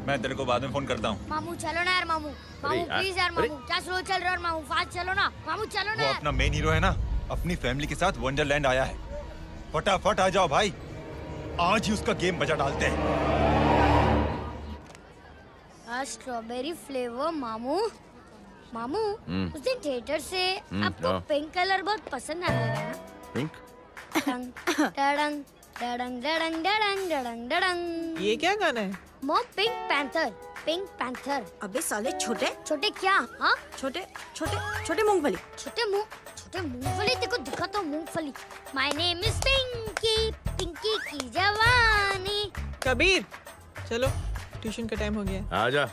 मैं तेरे को बाद में फोन करता हूँ। मामू चलो ना यार, मामू मामू प्लीज यार, मामू क्या स्लो चल रहे हो मामू, फास्ट चलो ना मामू, चलो ना वो यार। अपना मेन हीरो है ना, अपनी फैमिली के साथ वंडरलैंड आया है। फटाफट आ जाओ भाई, आज ही उसका गेम बजा डालते हैं। स्ट्रॉबेरी फ्लेवर मामू। मामू उस दिन थिएटर से आपको हाँ। पिंक कलर बहुत पसंद आने लगा ना? पिंक? डडंग डडंग डडंग डडंग डडंग डडंग डडंग। ये क्या गाना है? Mom pink panther, pink panther. अबे साले छोटे छोटे क्या? हाँ छोटे छोटे छोटे मूंगफली। छोटे मूंगफली, देखो दिखाता हूँ मूंगफली। My name is Pinky, Pinky की जवानी। कबीर चलो, ट्यूशन का टाइम हो गया। आजा,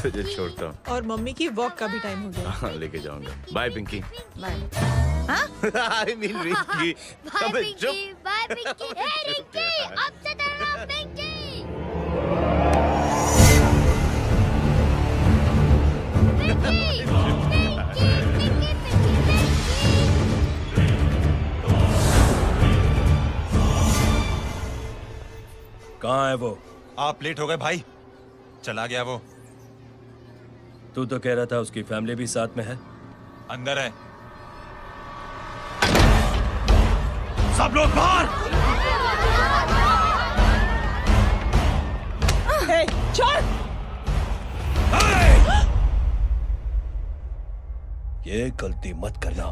तुझे छोड़ता हूँ। और मम्मी की वॉक का भी टाइम हो गया। हाँ, लेके जाऊंगा। Bye Pinky. Bye. I mean Rinki. Bye अबे पिंकी, चुप। बाय पिंकी। हे रिंकी, अब से तेरा नाम पिंकी। कहाँ है वो? आप लेट हो गए भाई, चला गया वो। तू तो कह रहा था उसकी फैमिली भी साथ में है। अंदर है। सब लोग बाहर। छोड़। ये गलती मत करना।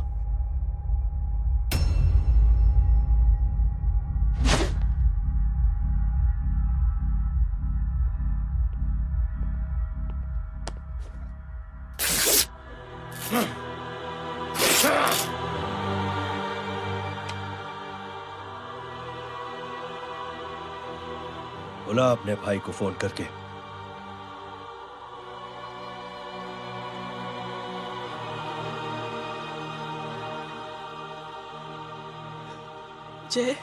बुला अपने भाई को फोन करके। जय,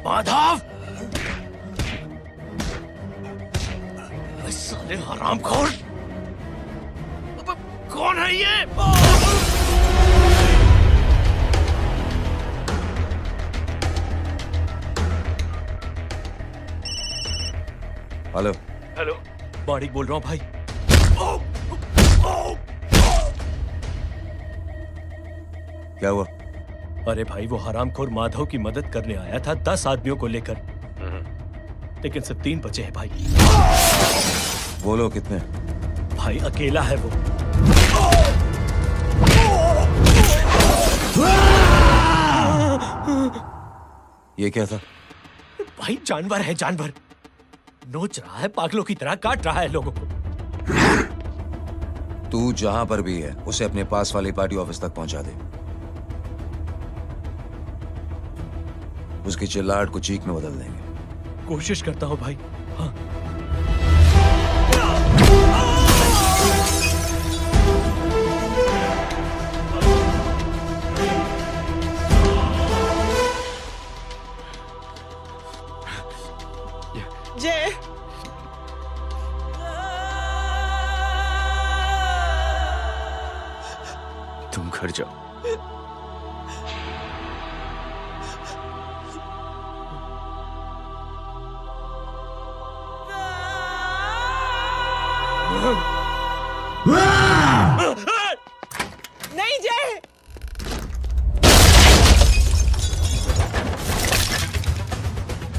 माधव, साले हरामखोर, कौन है ये? हेलो। हेलो, माणिक बोल रहा हूँ भाई। क्या हुआ? अरे भाई, वो हरामखोर माधव की मदद करने आया था 10 आदमियों को लेकर, लेकिन सिर्फ 3 बचे हैं भाई। बोलो कितने? भाई अकेला है वो। ये क्या था? भाई जानवर है, जानवर। नोच रहा है, पागलों की तरह काट रहा है लोगों को। तू जहां पर भी है उसे अपने पास वाली पार्टी ऑफिस तक पहुंचा दे। उसकी चिल्लाहट को चीख में बदल देंगे। कोशिश करता हूं भाई। हाँ। जय, तुम घर जाओ। नहीं जय,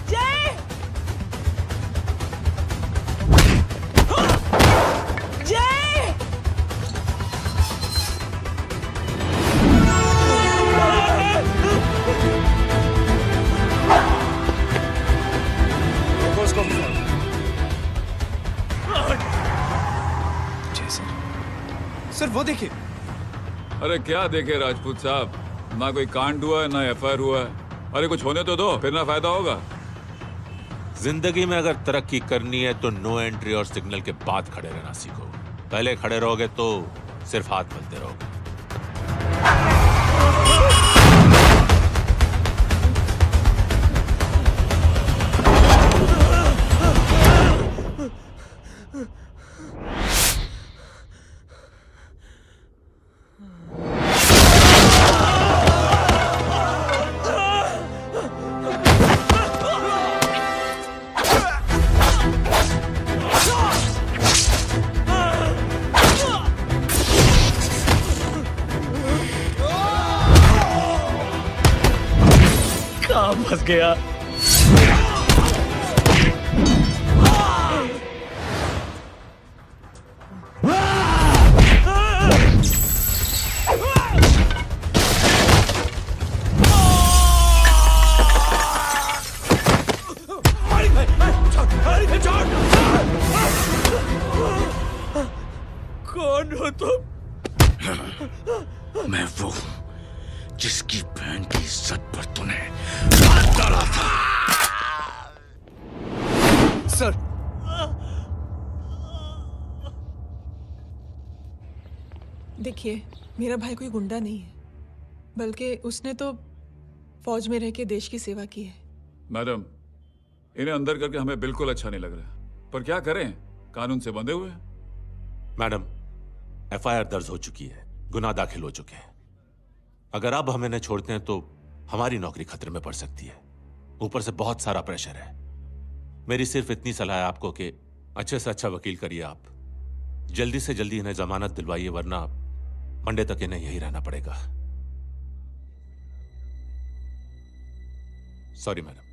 जय, जय, जय सर, सर वो देखिए। अरे क्या देखे राजपूत साहब, ना कोई कांड हुआ है ना एफआईआर हुआ है। अरे कुछ होने तो दो, फिर ना फायदा होगा। जिंदगी में अगर तरक्की करनी है तो नो एंट्री और सिग्नल के बाद खड़े रहना सीखो। पहले खड़े रहोगे तो सिर्फ हाथ मलते रहोगे। फंस गया। कौन हो तुम? मैं वो हूं जिसकी बहन की इज्जत पर तूने हाथ डाला था। सर, देखिए, मेरा भाई कोई गुंडा नहीं है, बल्कि उसने तो फौज में रह के देश की सेवा की है। मैडम, इन्हें अंदर करके हमें बिल्कुल अच्छा नहीं लग रहा, पर क्या करें, कानून से बंधे हुए हैं। मैडम, एफआईआर दर्ज हो चुकी है, गुनाह दाखिल हो चुके हैं। अगर अब हम इन्हें छोड़ते हैं तो हमारी नौकरी खतरे में पड़ सकती है। ऊपर से बहुत सारा प्रेशर है। मेरी सिर्फ इतनी सलाह है आपको कि अच्छे से अच्छा वकील करिए आप। जल्दी से जल्दी इन्हें जमानत दिलवाइए, वरना मंडे तक इन्हें यही रहना पड़ेगा। Sorry madam.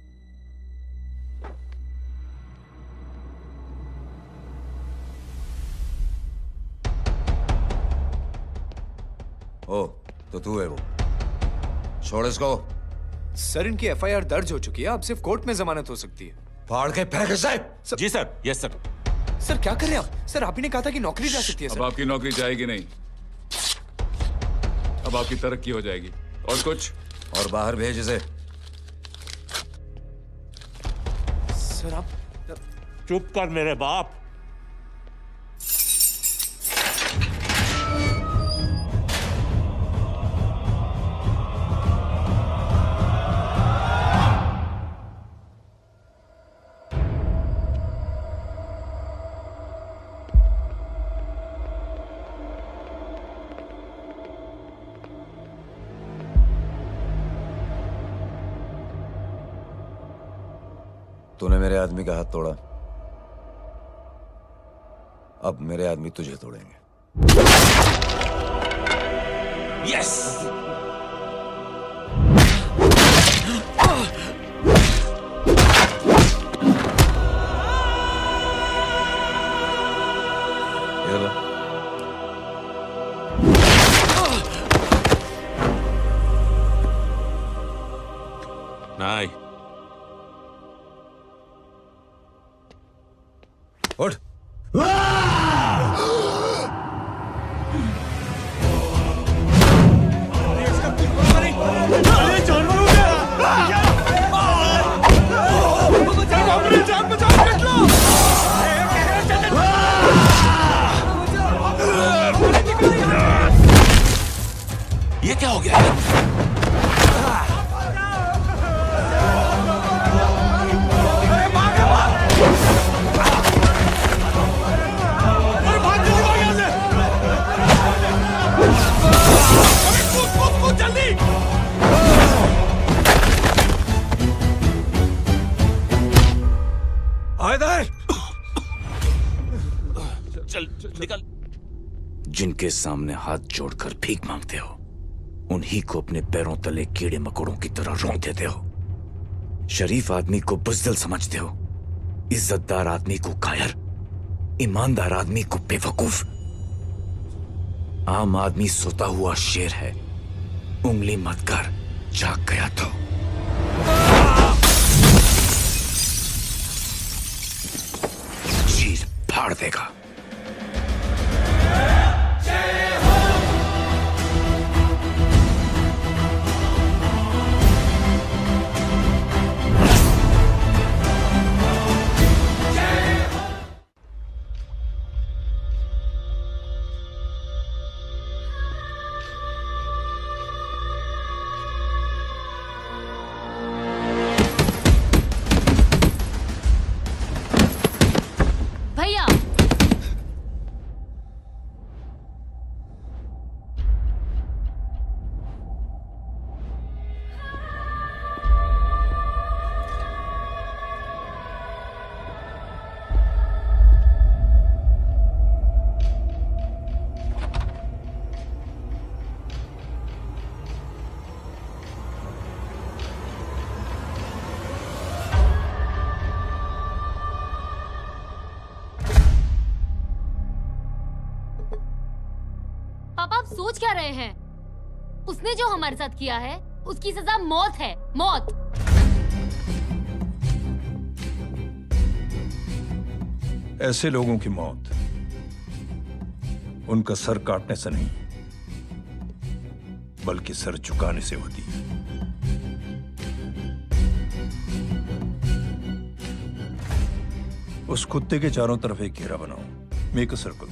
ओ, तो तू है वो? छोड़ इसको। सर, इनकी एफआईआर दर्ज हो चुकी है, अब सिर्फ कोर्ट में जमानत हो सकती है। फाड़ के फेंक साहब। जी सर। Yes sir. सर क्या कर रहे हैं आप? सर, आप ही ने कहा था कि नौकरी जा सकती है। अब आपकी नौकरी जाएगी नहीं, अब आपकी तरक्की हो जाएगी। और कुछ? और बाहर भेज इसे। सर आप चुप कर मेरे बाप। तूने मेरे आदमी का हाथ तोड़ा, अब मेरे आदमी तुझे तोड़ेंगे। यस। ये लो। नहीं। उठ। ये क्या हो गया? चल निकल। जिनके सामने हाथ जोड़कर भीख मांगते हो, उन्हीं को अपने पैरों तले कीड़े मकोड़ों की तरह रौंद देते हो। शरीफ आदमी को बुज़दिल समझते हो, इज्जतदार आदमी को कायर, ईमानदार आदमी को बेवकूफ। आम आदमी सोता हुआ शेर है, उंगली मत कर, जाग गया तो। चीर फाड़ देगा। पापा आप सोच क्या रहे हैं? उसने जो हमारे साथ किया है उसकी सजा मौत है, मौत। ऐसे लोगों की मौत उनका सर काटने से नहीं बल्कि सर झुकाने से होती है। उस कुत्ते के चारों तरफ एक घेरा बनाओ, मेक अ सर्कल।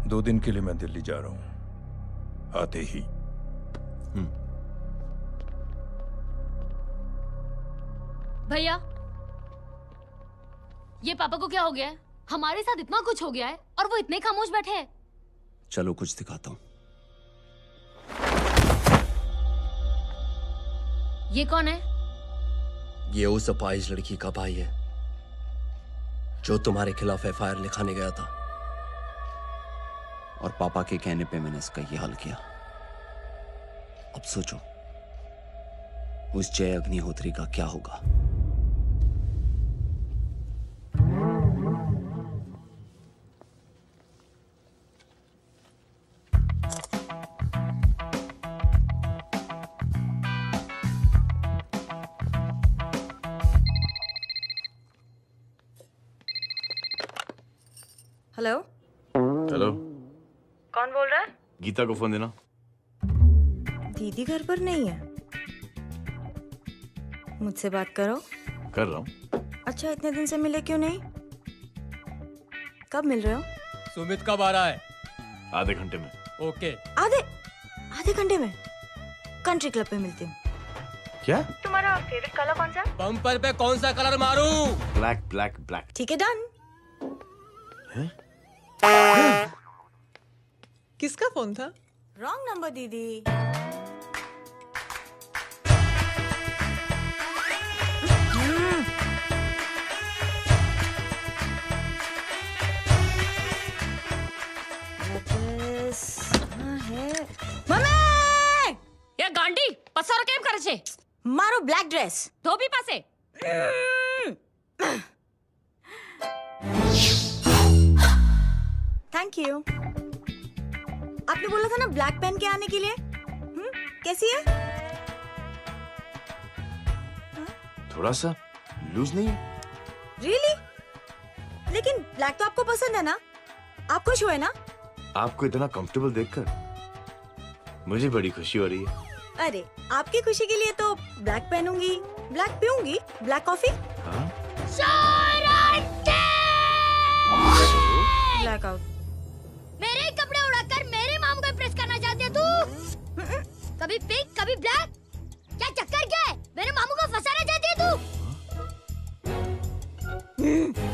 दो दिन के लिए मैं दिल्ली जा रहा हूं, आते ही। भैया, ये पापा को क्या हो गया है? हमारे साथ इतना कुछ हो गया है और वो इतने खामोश बैठे हैं। चलो कुछ दिखाता हूं। ये कौन है? ये उस अपाहिज लड़की का भाई है जो तुम्हारे खिलाफ एफआईआर लिखाने गया था, और पापा के कहने पे मैंने इसका ये हाल किया। अब सोचो उस जय अग्निहोत्री का क्या होगा। हेलो हेलो, कौन बोल रहा है? गीता को फोन देना। दीदी घर पर नहीं है। मुझसे बात करो। कर रहा हूँ। अच्छा, इतने दिन से मिले क्यों नहीं? कब मिल रहे हो? सुमित कब आ रहा है? आधे घंटे में। ओके। आधे घंटे में कंट्री क्लब पे मिलती हूँ। क्या? तुम्हारा फेवरेट कलर कौन सा? बम्पर पे कौन सा कलर मारूं? Black black black. ठीक है, डन। किसका फोन था? रॉन्ग नंबर दीदी। ये गांडी पसारो केम करे छे? मारो ब्लैक ड्रेस धोबी पासे। Thank you. आपने बोला था ना ब्लैक पेन के आने के लिए। कैसी है? थोड़ा सा लूज नहीं है? रियली? लेकिन ब्लैक तो आपको पसंद है ना? आप खुश हुए ना? आपको इतना कंफर्टेबल देखकर मुझे बड़ी खुशी हो रही है। अरे, आपकी खुशी के लिए तो ब्लैक पहनूंगी, ब्लैक पीऊंगी, ब्लैक कॉफी। Black out. मेरे कपड़े उड़ाकर मेरे मामू को इम्प्रेस करना चाहती है तू? कभी पिंक कभी ब्लैक, क्या चक्कर क्या है? मेरे मामू को फंसाना चाहती है तू?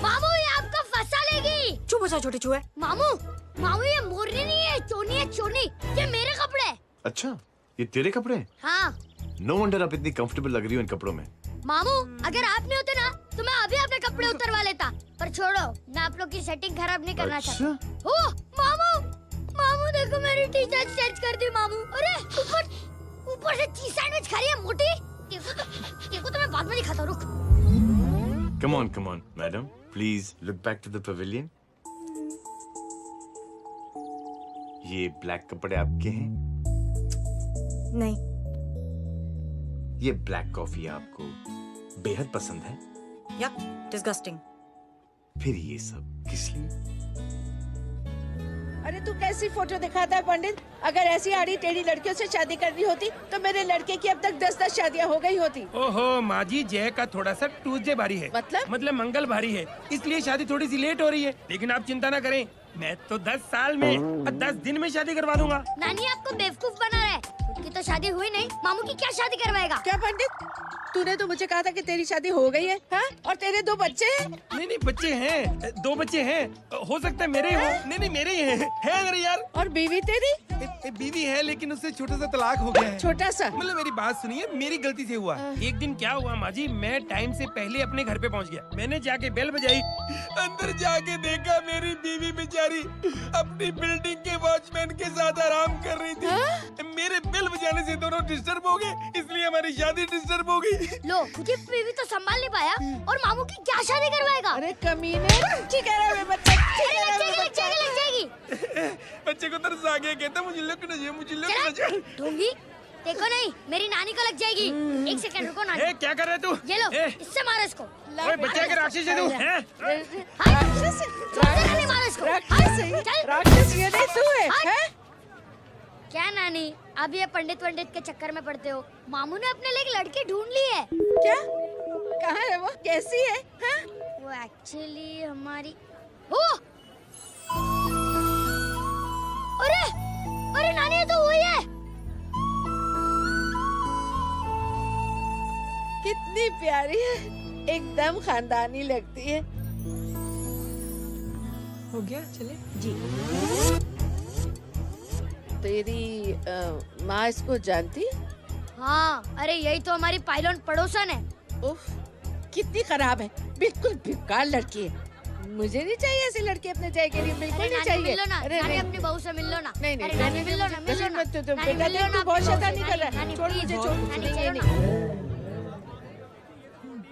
मामू ये आपको फंसा लेगी। चुप हो जा छोटे चूहे। मामू ये मोरनी नहीं है, चोनी है चोनी। ये मेरे कपड़े हैं। अच्छा, ये तेरे कपड़े हैं? हाँ। नो वंडर आप इतनी कंफर्टेबल लग रही हो इन कपड़ों में। मामू, अगर आप नहीं होते ना तो मैं अभी अपने कपड़े उतरवा लेता। पर छोड़ो, मैं आप लोग की सेटिंग खराब नहीं करना चाहता। ओह मामू देखो मेरी टी शर्ट चेंज कर दी मामू। अरे ऊपर से चीज सैंडविच खा रही है मोटी। देखो तो मैं बाद में दिखाता हूँ, रुक। Come on, madam. Please look back to the pavilion. ये ब्लैक कपड़े आपके हैं? नहीं। ये ब्लैक कॉफी आपको बेहद पसंद है? या डिस्गस्टिंग। फिर ये सब किस लिए? अरे तू कैसी फोटो दिखाता है पंडित? अगर ऐसी आड़ी टेढ़ी लड़कियों से शादी करनी होती तो मेरे लड़के की अब तक 10-10 शादियां हो गई होती। ओहो माँ जी, जय का थोड़ा सा ट्यूसडे भारी है। मतलब मंगल भारी है, इसलिए शादी थोड़ी सी लेट हो रही है। लेकिन आप चिंता ना करें, मैं तो 10 साल में और 10 दिन में शादी करवा दूंगा। नानी आपको बेवकूफ बना रहा है। खुद की तो शादी हुई नहीं, मामू की क्या शादी करवाएगा? क्या पंडित, तूने तो मुझे कहा था कि तेरी शादी हो गई है, हाँ? और तेरे 2 बच्चे हैं? नहीं बच्चे हैं, 2 बच्चे हैं। हो सकता है मेरे हो। नहीं मेरे ही हैं। है अगर यार। और बीवी तेरी? बीवी है लेकिन उससे छोटा सा तलाक हो गया है। छोटा सा? मतलब मेरी बात सुनिए, मेरी गलती से हुआ। एक दिन क्या हुआ माँ जी, मैं टाइम से पहले अपने घर पे पहुँच गया। मैंने जाके बेल बजाई, अंदर जाके देखा मेरी बीवी बेचारी अपनी बिल्डिंग के वॉचमैन के साथ आराम कर रही थी। मेरे बेल बजाने से दोनों डिस्टर्ब हो गए, इसलिए हमारी शादी डिस्टर्ब हो गई। लो, तुझे बीवी तो संभाल नहीं पाया और मामू की क्या शादी करवाएगा? अरे कमीने, ठीक है बच्चे, लग जाएगी। बच्चे को तरस आ गया, कहता मुझे लगना चाहिए, मुझे लगना चाहिए। ढोंगी, देखो नहीं, मेरी नानी को लग जाएगी। एक सेकंड रुको नानी। क्या कर रहे तू? ये लो, इससे मारो इसको। ओए बच्चे के राक्षस है तू, हैं? राक्षस ये नहीं तू है? क्या नानी, अब ये पंडित के चक्कर में पड़ते हो? मामू ने अपने लिए एक लड़की ढूंढ ली है। क्या? कहाँ है वो? कैसी है? हाँ? वो एक्चुअली हमारी अरे नानी, ये तो वही है। कितनी प्यारी है, एकदम खानदानी लगती है। हो गया, चले जी। तेरी माँ इसको जानती? हाँ, अरे यही तो हमारी पाइलॉन पड़ोसन है। उफ, कितनी खराब है, बिल्कुल बेकार लड़की है। मुझे नहीं चाहिए ऐसी लड़की अपने जय के लिए, बिल्कुल नहीं चाहिए। मिल लो ना, अरे नानी नहीं, अपनी बहू से मिल लो ना। नहीं अरे नानी मिल लो ना, मिल लो ना। मत तो बेटा देख, तू बहुत शैतानी कर रहा है। छोड़ मुझे, छोड़। नहीं।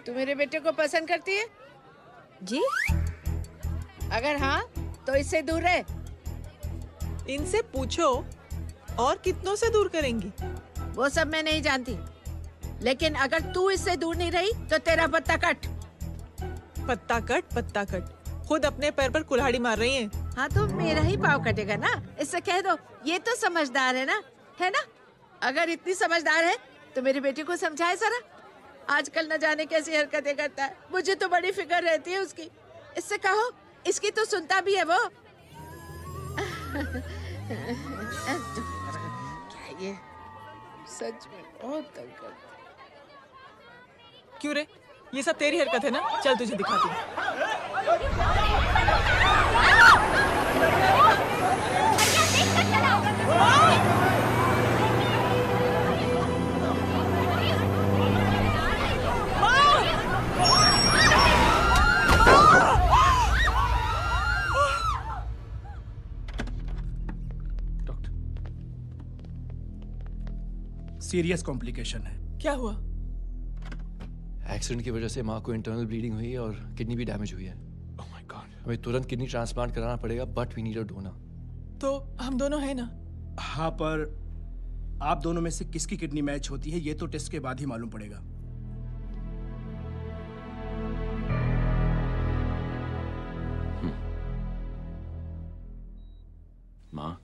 तू मेरे बेटे को पसंद करती है? जी। अगर हाँ तो इससे दूर रहे। इनसे पूछो और कितनों से दूर करेंगी? वो सब मैं नहीं जानती, लेकिन अगर तू इससे दूर नहीं रही तो तेरा पत्ता कट। पत्ता कट, खुद अपने पैर पर कुल्हाड़ी मार रही हैं। हाँ तो मेरा ही पाँव कटेगा ना, इससे कह दो। ये तो समझदार है ना? अगर इतनी समझदार है तो मेरे बेटे को समझाए जरा। आजकल न जाने कैसी हरकतें करता है, मुझे तो बड़ी फिक्र रहती है उसकी। इससे कहो, इसकी तो सुनता भी है वो। क्या ये सच में बहुत तंग करता है। क्यों रे, ये सब तेरी हरकत है ना? चल तुझे दिखाती हूँ। सीरियस कॉम्प्लिकेशन है। क्या हुआ? एक्सीडेंट की वजह से माँ को इंटरनल ब्लीडिंग हुई है और किडनी भी डैमेज हुई है। Oh my God. हमें तुरंत किडनी ट्रांसप्लांट कराना पड़ेगा, but we need a donor. तो हम दोनों हैं ना? हाँ, पर आप दोनों में से किसकी किडनी मैच होती है ये तो टेस्ट के बाद ही मालूम पड़ेगा। माँ,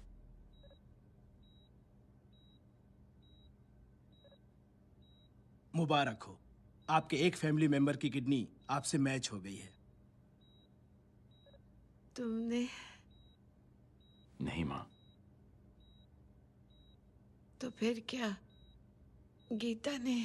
मुबारक हो, आपके एक फैमिली मेंबर की किडनी आपसे मैच हो गई है। तुमने? नहीं माँ। तो फिर क्या? गीता ने?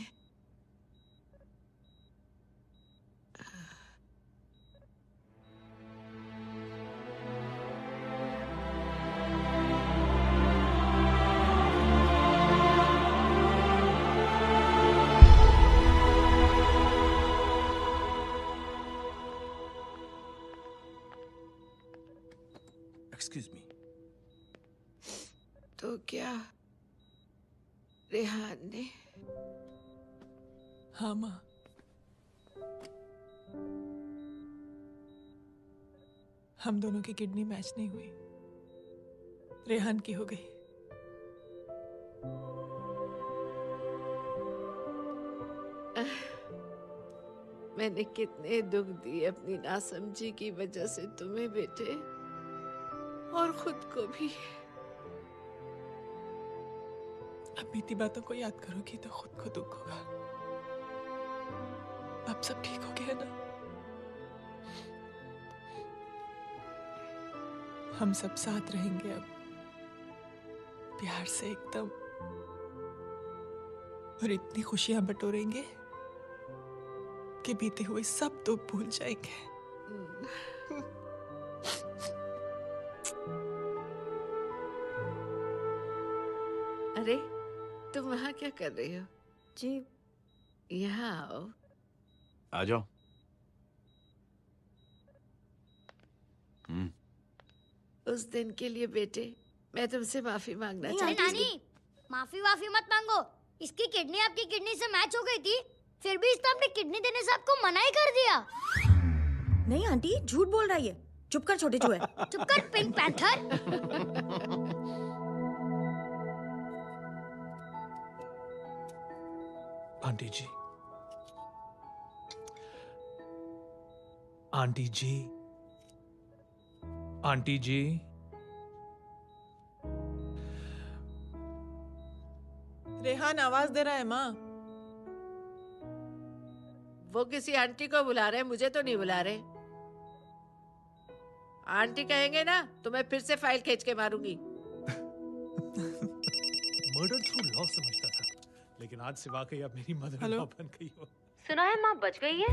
Excuse me. तो क्या रेहान ने? हाँ माँ, हम दोनों की किडनी मैच नहीं हुई, रेहान की हो गई। मैंने कितने दुख दिए अपनी नासमझी की वजह से तुम्हें बेटे, और खुद को भी। अब बीती बातों को याद करोगी तो खुद को दुख होगा। अब सब ठीक हो गया ना? हम सब साथ रहेंगे अब, प्यार से एकदम, और इतनी खुशियां बटोरेंगे कि बीते हुए सब दुख भूल जाएंगे। अरे तुम वहाँ क्या कर रही हो? जी यहाँ आओ। आ जाओ। उस दिन के लिए बेटे मैं तुमसे माफी मांगना अरे चाहती हूँ। नानी, माफी वाफी मत मांगो। इसकी किडनी आपकी किडनी से मैच हो गई थी, फिर भी इसने अपनी किडनी देने से आपको मना ही कर दिया। नहीं आंटी, झूठ बोल रही है। चुप कर छोटे चूहे। चुप कर पिंक पैंथर। आंटी जी, आंटी जी, आंटी जी, रेहान आवाज दे रहा है माँ। वो किसी आंटी को बुला रहे, मुझे तो नहीं बुला रहे। आंटी कहेंगे ना तो मैं फिर से फाइल खींच के मारूंगी। मर्डर थ्रू लॉ समझता था, लेकिन आज से वाकई अब मेरी मदर लॉ बन गई हो। सुना है माँ बच गई है।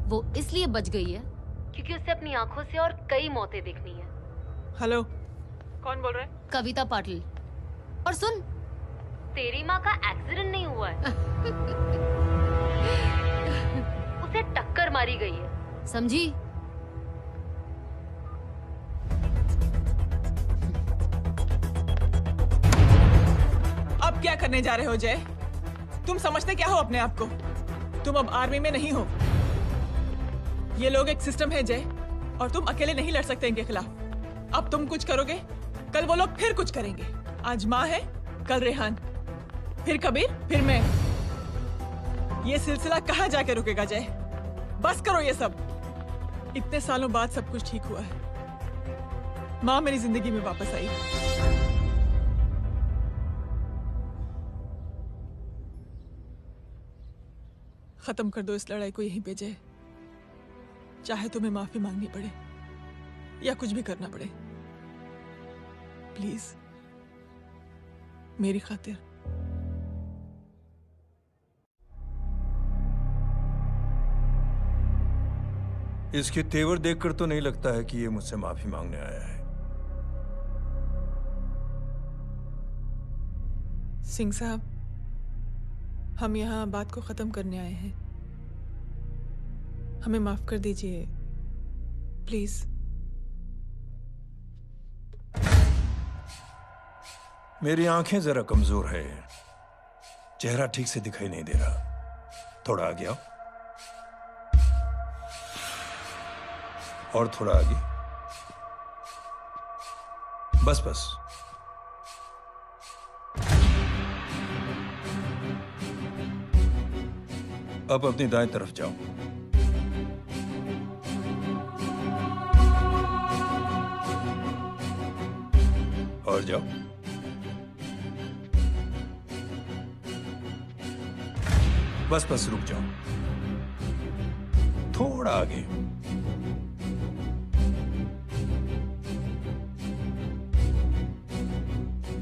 वो इसलिए बच गई है क्योंकि उसे अपनी आंखों से और कई मौतें देखनी है। हेलो, कौन बोल रहा है? कविता पाटिल। और सुन, तेरी माँ का एक्सीडेंट नहीं हुआ है, उसे टक्कर मारी गई है, समझी? अब क्या करने जा रहे हो जय? तुम समझते क्या हो अपने आप को? तुम अब आर्मी में नहीं हो। ये लोग एक सिस्टम है जय, और तुम अकेले नहीं लड़ सकते इनके खिलाफ। अब तुम कुछ करोगे, कल वो लोग फिर कुछ करेंगे। आज माँ है, कल रेहान, फिर कबीर, फिर मैं। ये सिलसिला कहाँ जाके रुकेगा जय? बस करो ये सब। इतने सालों बाद सब कुछ ठीक हुआ है। माँ मेरी जिंदगी में वापस आई। खत्म कर दो इस लड़ाई को यहीं पे जय। चाहे तुम्हें माफी मांगनी पड़े या कुछ भी करना पड़े, प्लीज मेरी खातिर। इसके तेवर देखकर तो नहीं लगता है कि ये मुझसे माफी मांगने आया है। सिंह साहब, हम यहाँ बात को खत्म करने आए हैं। हमें माफ कर दीजिए प्लीज। मेरी आंखें जरा कमजोर है, चेहरा ठीक से दिखाई नहीं दे रहा। थोड़ा आगे आओ, और थोड़ा आगे। बस बस। अब अपनी दाएं तरफ जाओ। और जाओ। बस बस रुक जाओ, थोड़ा आगे।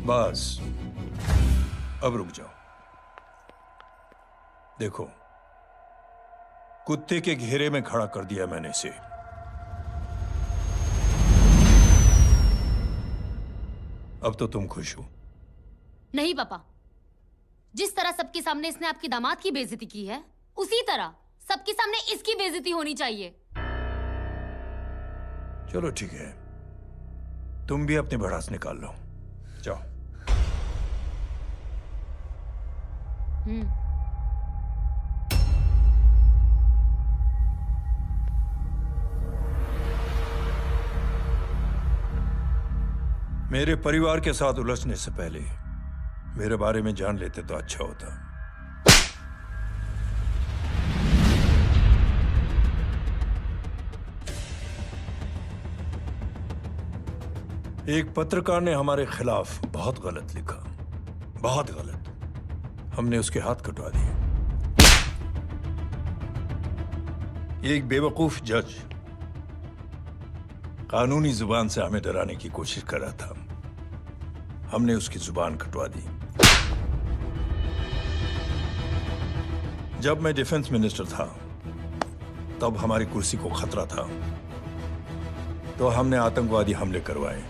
बस अब रुक जाओ। देखो, कुत्ते के घेरे में खड़ा कर दिया मैंने इसे। अब तो तुम खुश हो? नहीं पापा, जिस तरह सबके सामने इसने आपकी दामाद की बेइज्जती की है, उसी तरह सबके सामने इसकी बेइज्जती होनी चाहिए। चलो ठीक है, तुम भी अपनी भड़ास निकाल लो। जाओ। मेरे परिवार के साथ उलझने से पहले मेरे बारे में जान लेते तो अच्छा होता। एक पत्रकार ने हमारे खिलाफ बहुत गलत लिखा, बहुत गलत। हमने उसके हाथ कटवा दिए। एक बेवकूफ जज कानूनी जुबान से हमें डराने की कोशिश कर रहा था। हमने उसकी जुबान कटवा दी। जब मैं डिफेंस मिनिस्टर था, तब हमारी कुर्सी को खतरा था, तो हमने आतंकवादी हमले करवाए।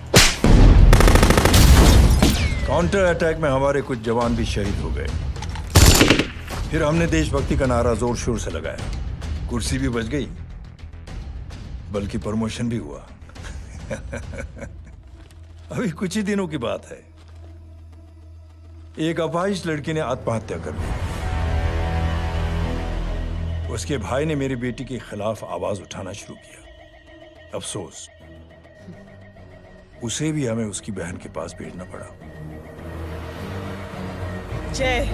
काउंटर अटैक में हमारे कुछ जवान भी शहीद हो गए। फिर हमने देशभक्ति का नारा जोर शोर से लगाया। कुर्सी भी बच गई, बल्कि प्रमोशन भी हुआ। अभी कुछ ही दिनों की बात है, एक अपाहिज लड़की ने आत्महत्या कर ली। उसके भाई ने मेरी बेटी के खिलाफ आवाज उठाना शुरू किया। अफसोस, उसे भी हमें उसकी बहन के पास भेजना पड़ा। जय,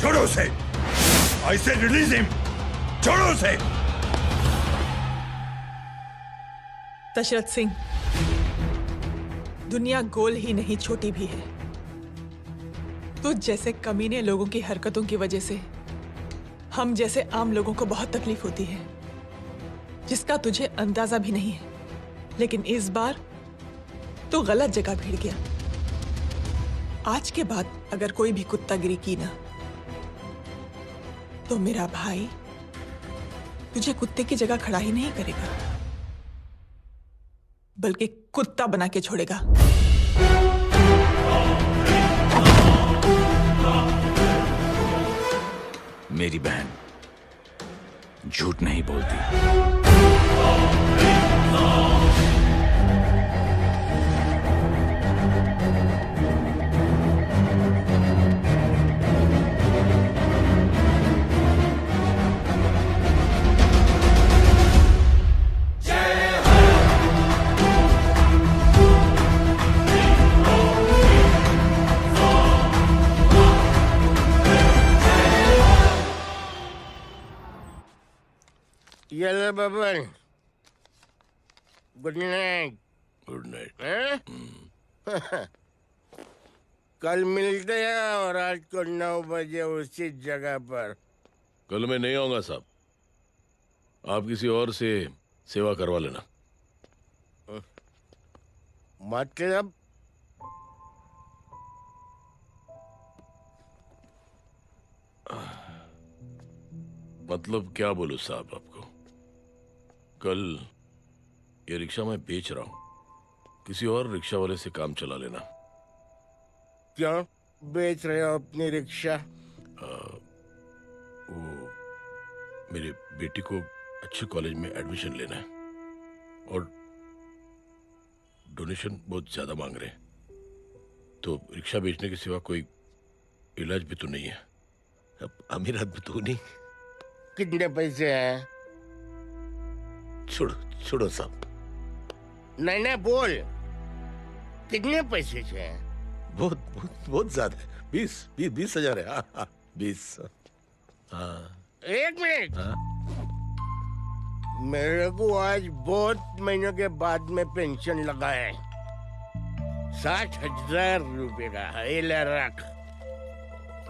छोड़ो उसे! I said release him! छोड़ो उसे! दशरथ सिंह, दुनिया गोल ही नहीं छोटी भी है। तुझ जैसे कमीने लोगों की हरकतों की वजह से हम जैसे आम लोगों को बहुत तकलीफ होती है, जिसका तुझे अंदाजा भी नहीं है। लेकिन इस बार तू गलत जगह भिड़ गया। आज के बाद अगर कोई भी कुत्तागिरी की ना, तो मेरा भाई तुझे कुत्ते की जगह खड़ा ही नहीं करेगा, बल्कि कुत्ता बना के छोड़ेगा। मेरी बहन झूठ नहीं बोलती। ये ले Baban, good night. Good night. कल मिलते हैं और आज को 9 बजे उसी जगह पर। कल मैं नहीं आऊंगा साहब, आप किसी और से सेवा करवा लेना। मतलब? मतलब क्या बोलूं साहब आपको। कल ये रिक्शा मैं बेच रहा हूं, किसी और रिक्शा वाले से काम चला लेना। क्यों बेच रहे हो अपनी रिक्शा? वो मेरी बेटी को अच्छे कॉलेज में एडमिशन लेना है और डोनेशन बहुत ज्यादा मांग रहे हैं, तो रिक्शा बेचने के सिवा कोई इलाज भी तो नहीं है। अब अमीर आदमी तो नहीं। कितने पैसे हैं? छोड़ो छोड़ो साहब। नहीं बोल, कितने पैसे हैं? बहुत बहुत बहुत ज्यादा है। 20,000 है। हाँ 20। हाँ 1 मिनट। मेरे को आज बहुत महीनों के बाद में पेंशन लगा है, 60,000 रुपए का। ये ले रख।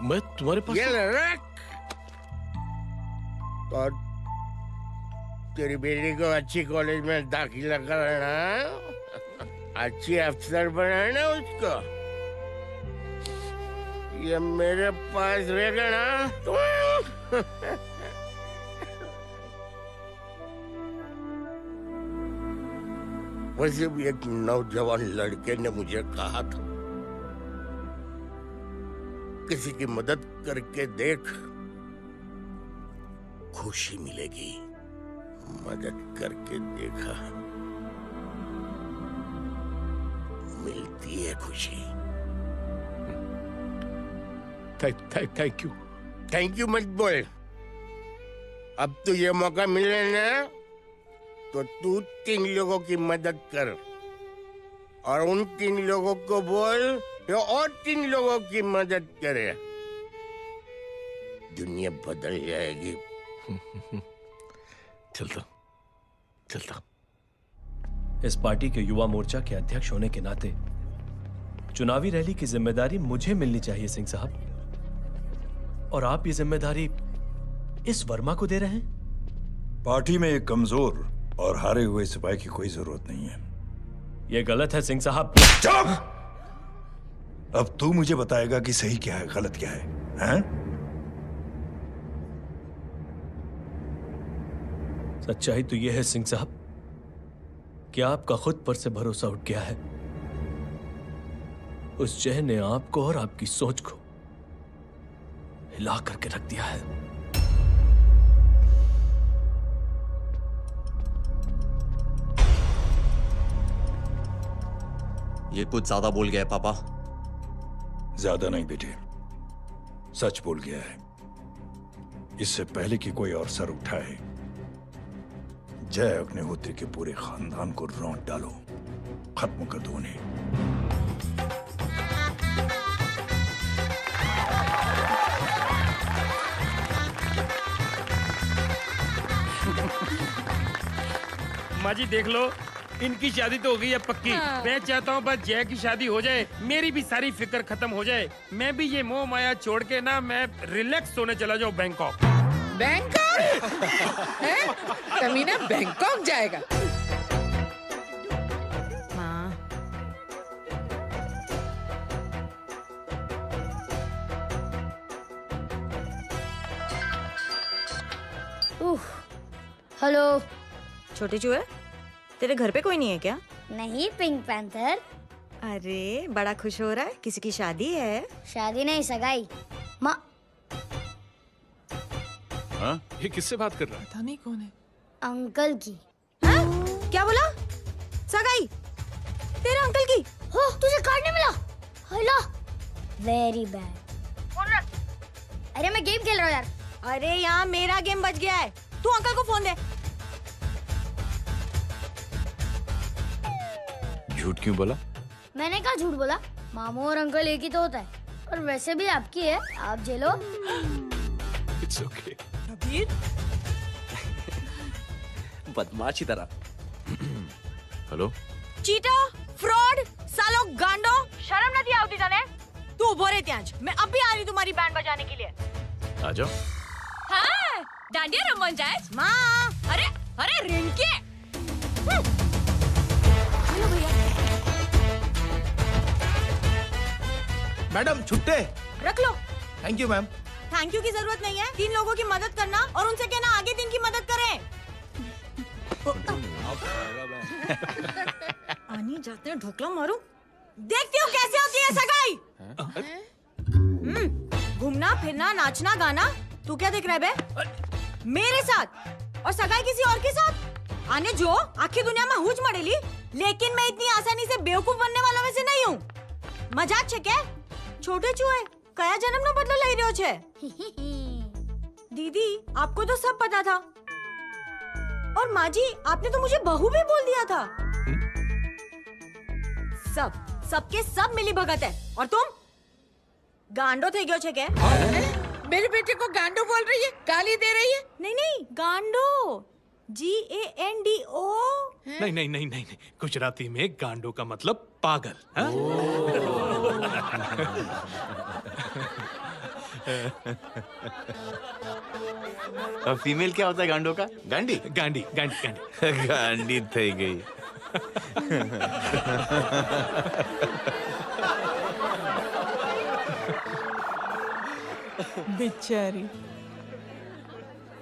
मैं तुम्हारे पास? ये ले रख। और तेरी बेटी को अच्छी कॉलेज में दाखिला कराना, अच्छी अफसर बनाना उसको। ये मेरे पास रहेगा ना तो वैसे भी एक नौजवान लड़के ने मुझे कहा था, किसी की मदद करके देख, खुशी मिलेगी। मदद करके देखा, मिलती है खुशी। Thank you. थैंक यू मत बोल। अब तो ये मौका मिले ना, तो तू 3 लोगों की मदद कर और उन 3 लोगों को बोल जो और 3 लोगों की मदद करे। दुनिया बदल जाएगी। चलता। इस पार्टी के युवा मोर्चा के अध्यक्ष होने के नाते चुनावी रैली की जिम्मेदारी मुझे मिलनी चाहिए सिंह साहब, और आप ये जिम्मेदारी इस वर्मा को दे रहे हैं? पार्टी में एक कमजोर और हारे हुए सिपाही की कोई जरूरत नहीं है। यह गलत है सिंह साहब। चुप! अब तू मुझे बताएगा कि सही क्या है, गलत क्या है, हैं? सच्चाई तो यह है सिंह साहब कि आपका खुद पर से भरोसा उठ गया है। उस जय ने आपको और आपकी सोच को हिला करके रख दिया है। ये कुछ ज्यादा बोल गया है पापा। ज्यादा नहीं बेटे, सच बोल गया है। इससे पहले कि कोई और सर उठाए, जय अग्निहोत्री के पूरे खानदान को रौंद डालो, खत्म कर दो उन्हें। माँ जी देख लो, इनकी शादी तो हो गई है पक्की। मैं चाहता हूँ बस जय की शादी हो जाए, मेरी भी सारी फिक्र खत्म हो जाए। मैं भी ये मोह माया छोड़ के ना मैं रिलैक्स होने चला जाऊँ बैंकॉक। बैंकॉक? कमीना बैंकॉक जाएगा? हेलो। छोटे चूहे, तेरे घर पे कोई नहीं है क्या? नहीं, पिंक पैंथर। अरे बड़ा खुश हो रहा है, किसी की शादी है? शादी नहीं, सगाई। माँ, हाँ? ये किससे बात कर रहा है? पता नहीं कौन है। अंकल की। हाँ? क्या बोला? सगाई? तेरे अंकल की? हो, तुझे कार्ड नहीं मिला? Hello, very bad. फोन रख। अरे मैं गेम खेल रहा हूँ यार। अरे यहाँ मेरा गेम बच गया है, तू अंकल को फोन दे। झूठ क्यों बोला? मैंने कहा झूठ बोला? मामू और अंकल एक ही तो होता है, और वैसे भी आपकी है, आप झेलो। It's okay. कबीर, बदमाशी तरह। हेलो? चीटा, फ्रॉड, सालो गांडो, शर्म नहीं आती तने? तू उभो रे त्याज, मैं अब भी आ रही तुम्हारी बैंड बजाने के लिए। आ जाओ। हाँ, डांडिया रमन जाए। माँ, अरे अरे रिंकी। हेलो भैया। मैडम छुट्टे रख लो। Thank you ma'am. Thank you की जरूरत नहीं है, 3 लोगों की मदद करना और उनसे कहना आगे दिन की मदद करें। आनी जाते हैं ढोकला मारूं। देखती हो कैसे होती है सगाई? घूमना फिरना नाचना गाना, तू क्या देख रहा है बे? मेरे साथ और सगाई किसी और के साथ? आने जो आखिर दुनिया में हुज मड़ेली, लेकिन मैं इतनी आसानी से बेवकूफ बनने वाला में से नहीं हूँ। मजाक छे क्या? छोटे चूहे कया जन्म नो बदलो लई रह्यो छे? दीदी आपको तो सब पता था, और माँ जी आपने तो मुझे बहू भी बोल दिया था। सबके सब मिली भगत है, और तुम गांडो थे गयो छे क्या? मेरे बेटे को गांडो बोल रही है, गाली दे रही है? नहीं नहीं, गांडो, GANDO। नहीं नहीं नहीं नहीं, गुजराती में गांडो का मतलब पागल। हाँ? फीमेल क्या होता है गांडो का? गांडी? गांडी गांडी गांडी गांडी थई गई। बेचारी।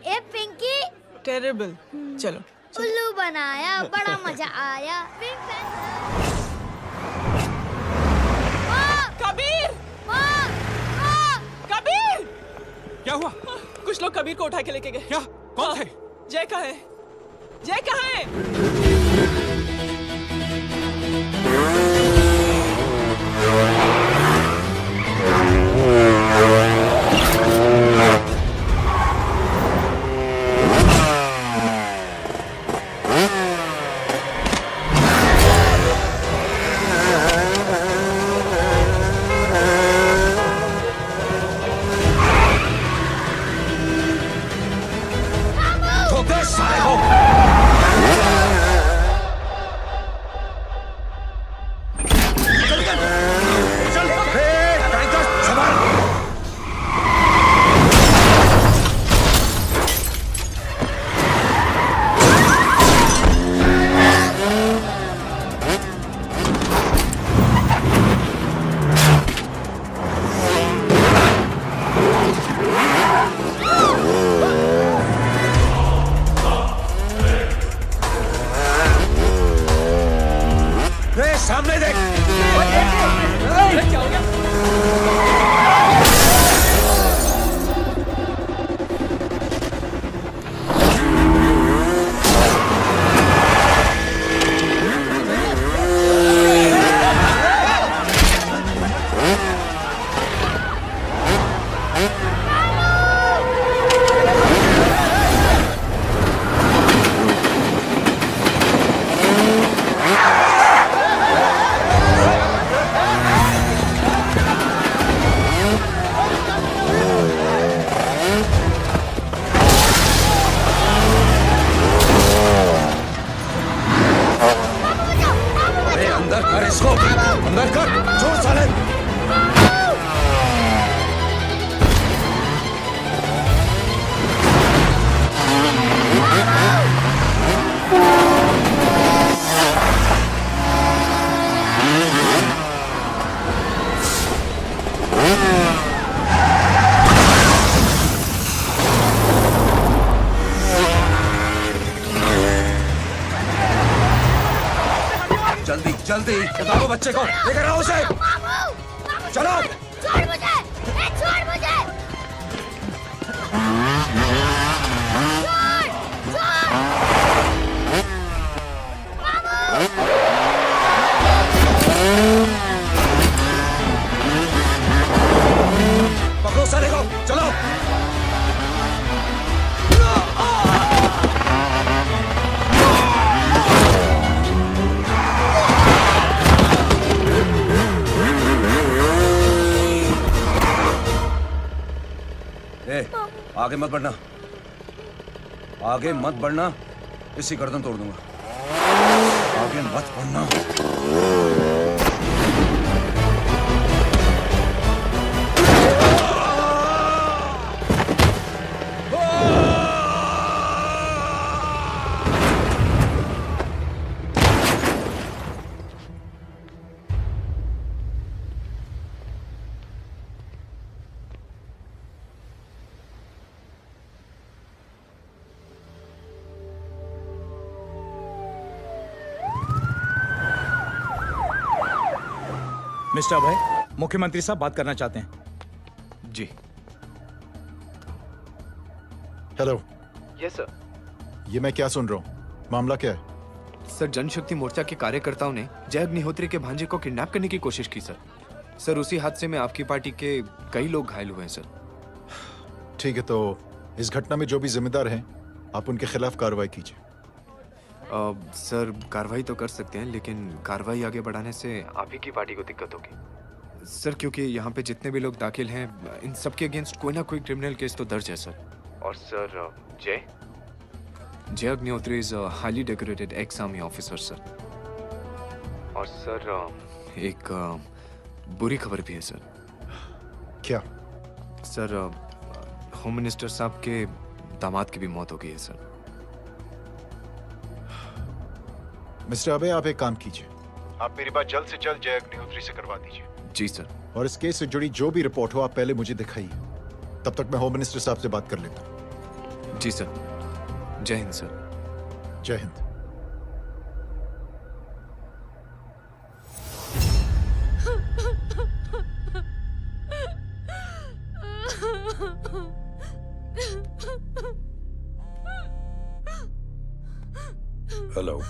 ए पिंकी। टेरिबल। चलो। उल्लू बनाया, बड़ा मजा आया। कबीर! कबीर! क्या हुआ? कुछ लोग कबीर को उठा के लेके गए। क्या? कौन थे? जय कहाँ है? जय कहाँ है? ठोक दे साले को! अंदर कर इसको, अंदर कर, छोड़ साले। जल्दी जल्दी उठाओ बच्चे को, लेकर आओ उसे। चलो। छोड़ मुझे, छोड़ मुझे। पकड़ो साले को, चलो। आगे मत बढ़ना, आगे मत बढ़ना, इसी गर्दन तोड़ दूंगा। आगे मत बढ़ना। मिस्टर अभय, मुख्यमंत्री साहब बात करना चाहते हैं। जी। हेलो। Yes sir. ये मैं क्या सुन रहा हूँ? मामला क्या है? सर, जनशक्ति मोर्चा के कार्यकर्ताओं ने जय अग्निहोत्री के भांजे को किडनैप करने की कोशिश की सर। सर, उसी हादसे में आपकी पार्टी के कई लोग घायल हुए हैं सर। ठीक है, तो इस घटना में जो भी जिम्मेदार हैं, आप उनके खिलाफ कार्रवाई कीजिए। सर, कार्रवाई तो कर सकते हैं, लेकिन कार्रवाई आगे बढ़ाने से आप ही की पार्टी को दिक्कत होगी सर, क्योंकि यहाँ पे जितने भी लोग दाखिल हैं, इन सबके अगेंस्ट कोई ना कोई क्रिमिनल केस तो दर्ज है सर। और सर, जय Agnihotri is highly decorated ex army officer sir. और सर, एक बुरी खबर भी है सर। क्या? सर, होम मिनिस्टर साहब के दामाद की भी मौत हो गई है सर। मिस्टर अबे, आप एक काम कीजिए, आप मेरी बात जल्द से जल्द जय अग्निहोत्री से करवा दीजिए। जी सर। और इस केस से जुड़ी जो भी रिपोर्ट हो, आप पहले मुझे दिखाइए। तब तक मैं होम मिनिस्टर साहब से बात कर लेता हूँ। जी सर। जय हिंद सर। जय हिंद। हेलो।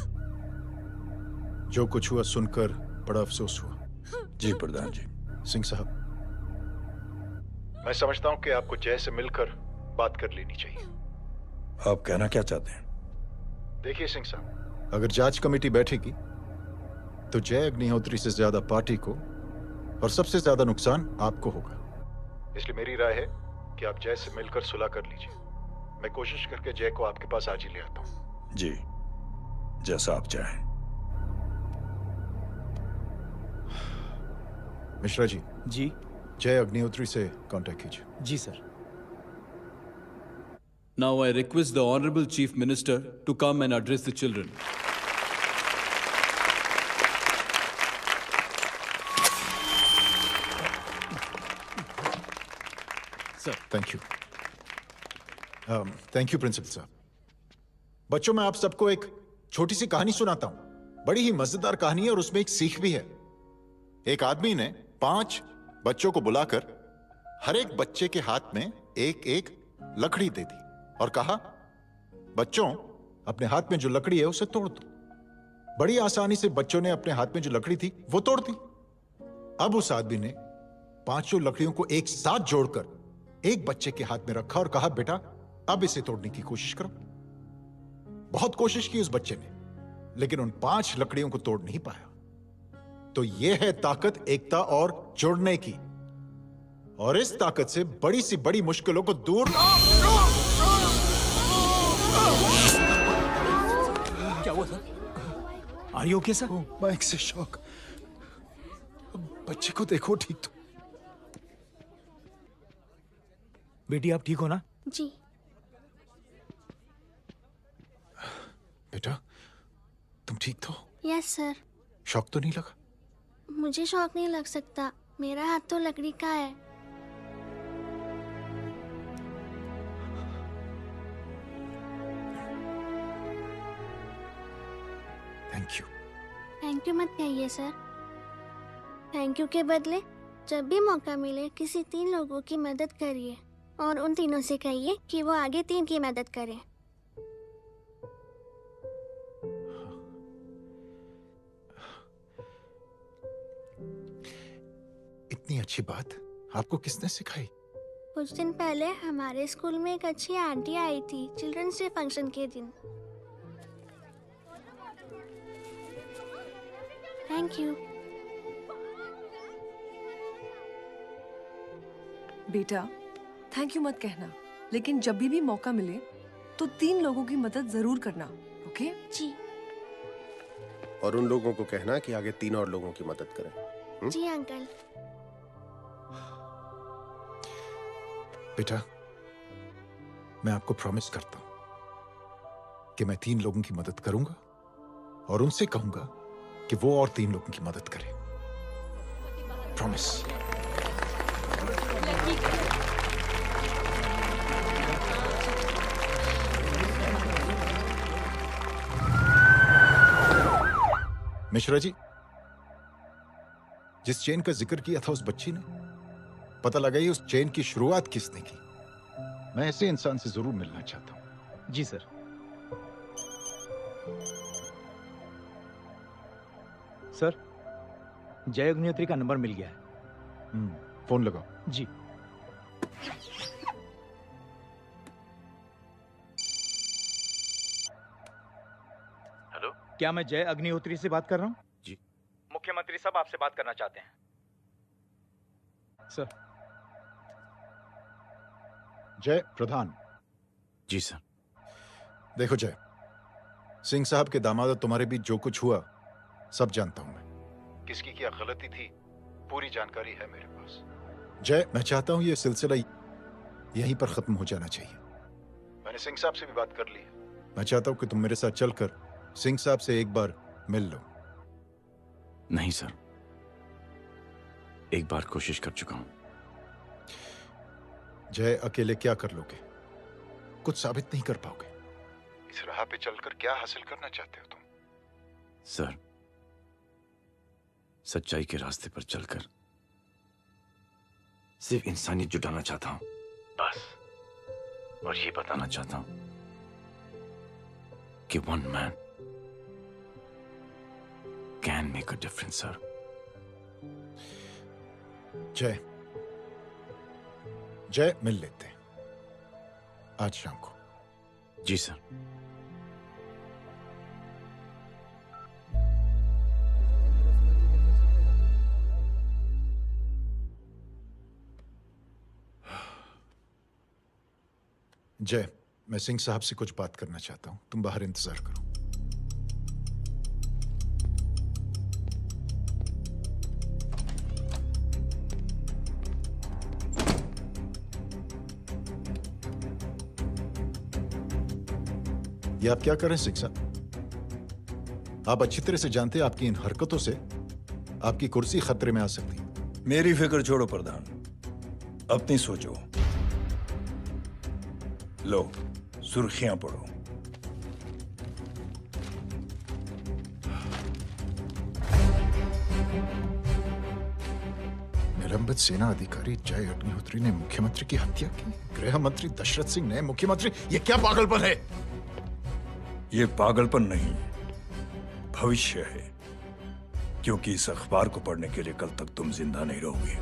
जो कुछ हुआ सुनकर बड़ा अफसोस हुआ। जी प्रधान जी। सिंह साहब, मैं समझता हूं कि आपको जय से मिलकर बात कर लेनी चाहिए। आप कहना क्या चाहते हैं? देखिए सिंह साहब, अगर जांच कमेटी बैठेगी तो जय अग्निहोत्री से ज्यादा पार्टी को और सबसे ज्यादा नुकसान आपको होगा। इसलिए मेरी राय है कि आप जय से मिलकर सुलह कर लीजिए। मैं कोशिश करके जय को आपके पास आज ही ले आता हूं। जी, जैसा आप चाहें। मिश्रा जी। जी। जय अग्निहोत्री से कांटेक्ट कीजिए। जी sir. Now I request the Honorable Chief Minister to come and address the children. Sir, thank you. Thank you principal साहब। बच्चों, मैं आप सबको एक छोटी सी कहानी सुनाता हूं। बड़ी ही मजेदार कहानी है और उसमें एक सीख भी है। एक आदमी ने 5 बच्चों को बुलाकर हर एक बच्चे के हाथ में एक एक लकड़ी दे दी और कहा, बच्चों, अपने हाथ में जो लकड़ी है उसे तोड़ दो। बड़ी आसानी से बच्चों ने अपने हाथ में जो लकड़ी थी वो तोड़ दी। अब उस आदमी ने 5 लकड़ियों को एक साथ जोड़कर एक बच्चे के हाथ में रखा और कहा, बेटा अब इसे तोड़ने की कोशिश करो। बहुत कोशिश की उस बच्चे ने, लेकिन उन 5 लकड़ियों को तोड़ नहीं पाया। तो यह है ताकत एकता और जुड़ने की, और इस ताकत से बड़ी सी बड़ी मुश्किलों को दूर। क्या हुआ sir? Are you okay sir? Mike से शॉक। बच्चे को देखो ठीक तो। बेटी आप ठीक हो ना? जी। बेटा तुम ठीक तो? Yes sir. शॉक तो नहीं लगा? मुझे शौक नहीं लग सकता, मेरा हाथ तो लकड़ी का है। Thank you. थैंक यू मत कहिए सर। थैंक यू के बदले जब भी मौका मिले किसी 3 लोगों की मदद करिए, और उन तीनों से कहिए कि वो आगे 3 की मदद करें। इतनी अच्छी बात आपको किसने सिखाई? कुछ दिन पहले हमारे स्कूल में एक अच्छी आंटी आई थी चिल्ड्रंस डे फंक्शन के दिन। Thank you. बेटा थैंक यू मत कहना, लेकिन जब भी मौका मिले तो 3 लोगों की मदद जरूर करना, ओके? जी। और उन लोगों को कहना कि आगे 3 और लोगों की मदद करें। जी अंकल। बेटा मैं आपको प्रॉमिस करता हूं कि मैं 3 लोगों की मदद करूंगा और उनसे कहूंगा कि वो और 3 लोगों की मदद करें। प्रॉमिस। मिश्रा जी, जिस चेन का जिक्र किया था उस बच्ची ने, पता लगाइए उस चेन की शुरुआत किसने की। मैं ऐसे इंसान से जरूर मिलना चाहता हूं। जी सर। सर जय अग्निहोत्री का नंबर मिल गया है। फोन लगाओ। जी। हेलो, क्या मैं जय अग्निहोत्री से बात कर रहा हूँ? जी। मुख्यमंत्री साहब आपसे बात करना चाहते हैं सर। जय प्रधान। जी सर। देखो जय, सिंह साहब के दामाद तुम्हारे बीच जो कुछ हुआ सब जानता हूं मैं। किसकी क्या गलती थी पूरी जानकारी है मेरे पास। जय मैं चाहता हूं ये सिलसिला यहीं पर खत्म हो जाना चाहिए। मैंने सिंह साहब से भी बात कर ली है। मैं चाहता हूं कि तुम मेरे साथ चलकर सिंह साहब से एक बार मिल लो। नहीं सर, एक बार कोशिश कर चुका हूं। जय अकेले क्या कर लोगे? कुछ साबित नहीं कर पाओगे। इस राह पे चलकर क्या हासिल करना चाहते हो तुम? सर, सच्चाई के रास्ते पर चलकर सिर्फ इंसानियत जुटाना चाहता हूं, बस। और ये बताना चाहता हूं कि one man can make a difference sir. जय जय मिल लेते हैं आज शाम को। जी सर। जय मैं सिंह साहब से कुछ बात करना चाहता हूं, तुम बाहर इंतजार करो। ये आप क्या कर रहे हैं सिंह साहब? आप अच्छी तरह से जानते हैं आपकी इन हरकतों से आपकी कुर्सी खतरे में आ सकती है। मेरी फिक्र छोड़ो प्रधान, अपनी सोचो। लो सुर्खियां पढ़ो। निलंबित सेना अधिकारी जय अग्निहोत्री ने मुख्यमंत्री की हत्या की। गृह मंत्री दशरथ सिंह ने मुख्यमंत्री, ये क्या पागलपन है? ये पागलपन नहीं, भविष्य है, क्योंकि इस अखबार को पढ़ने के लिए कल तक तुम जिंदा नहीं रहोगे।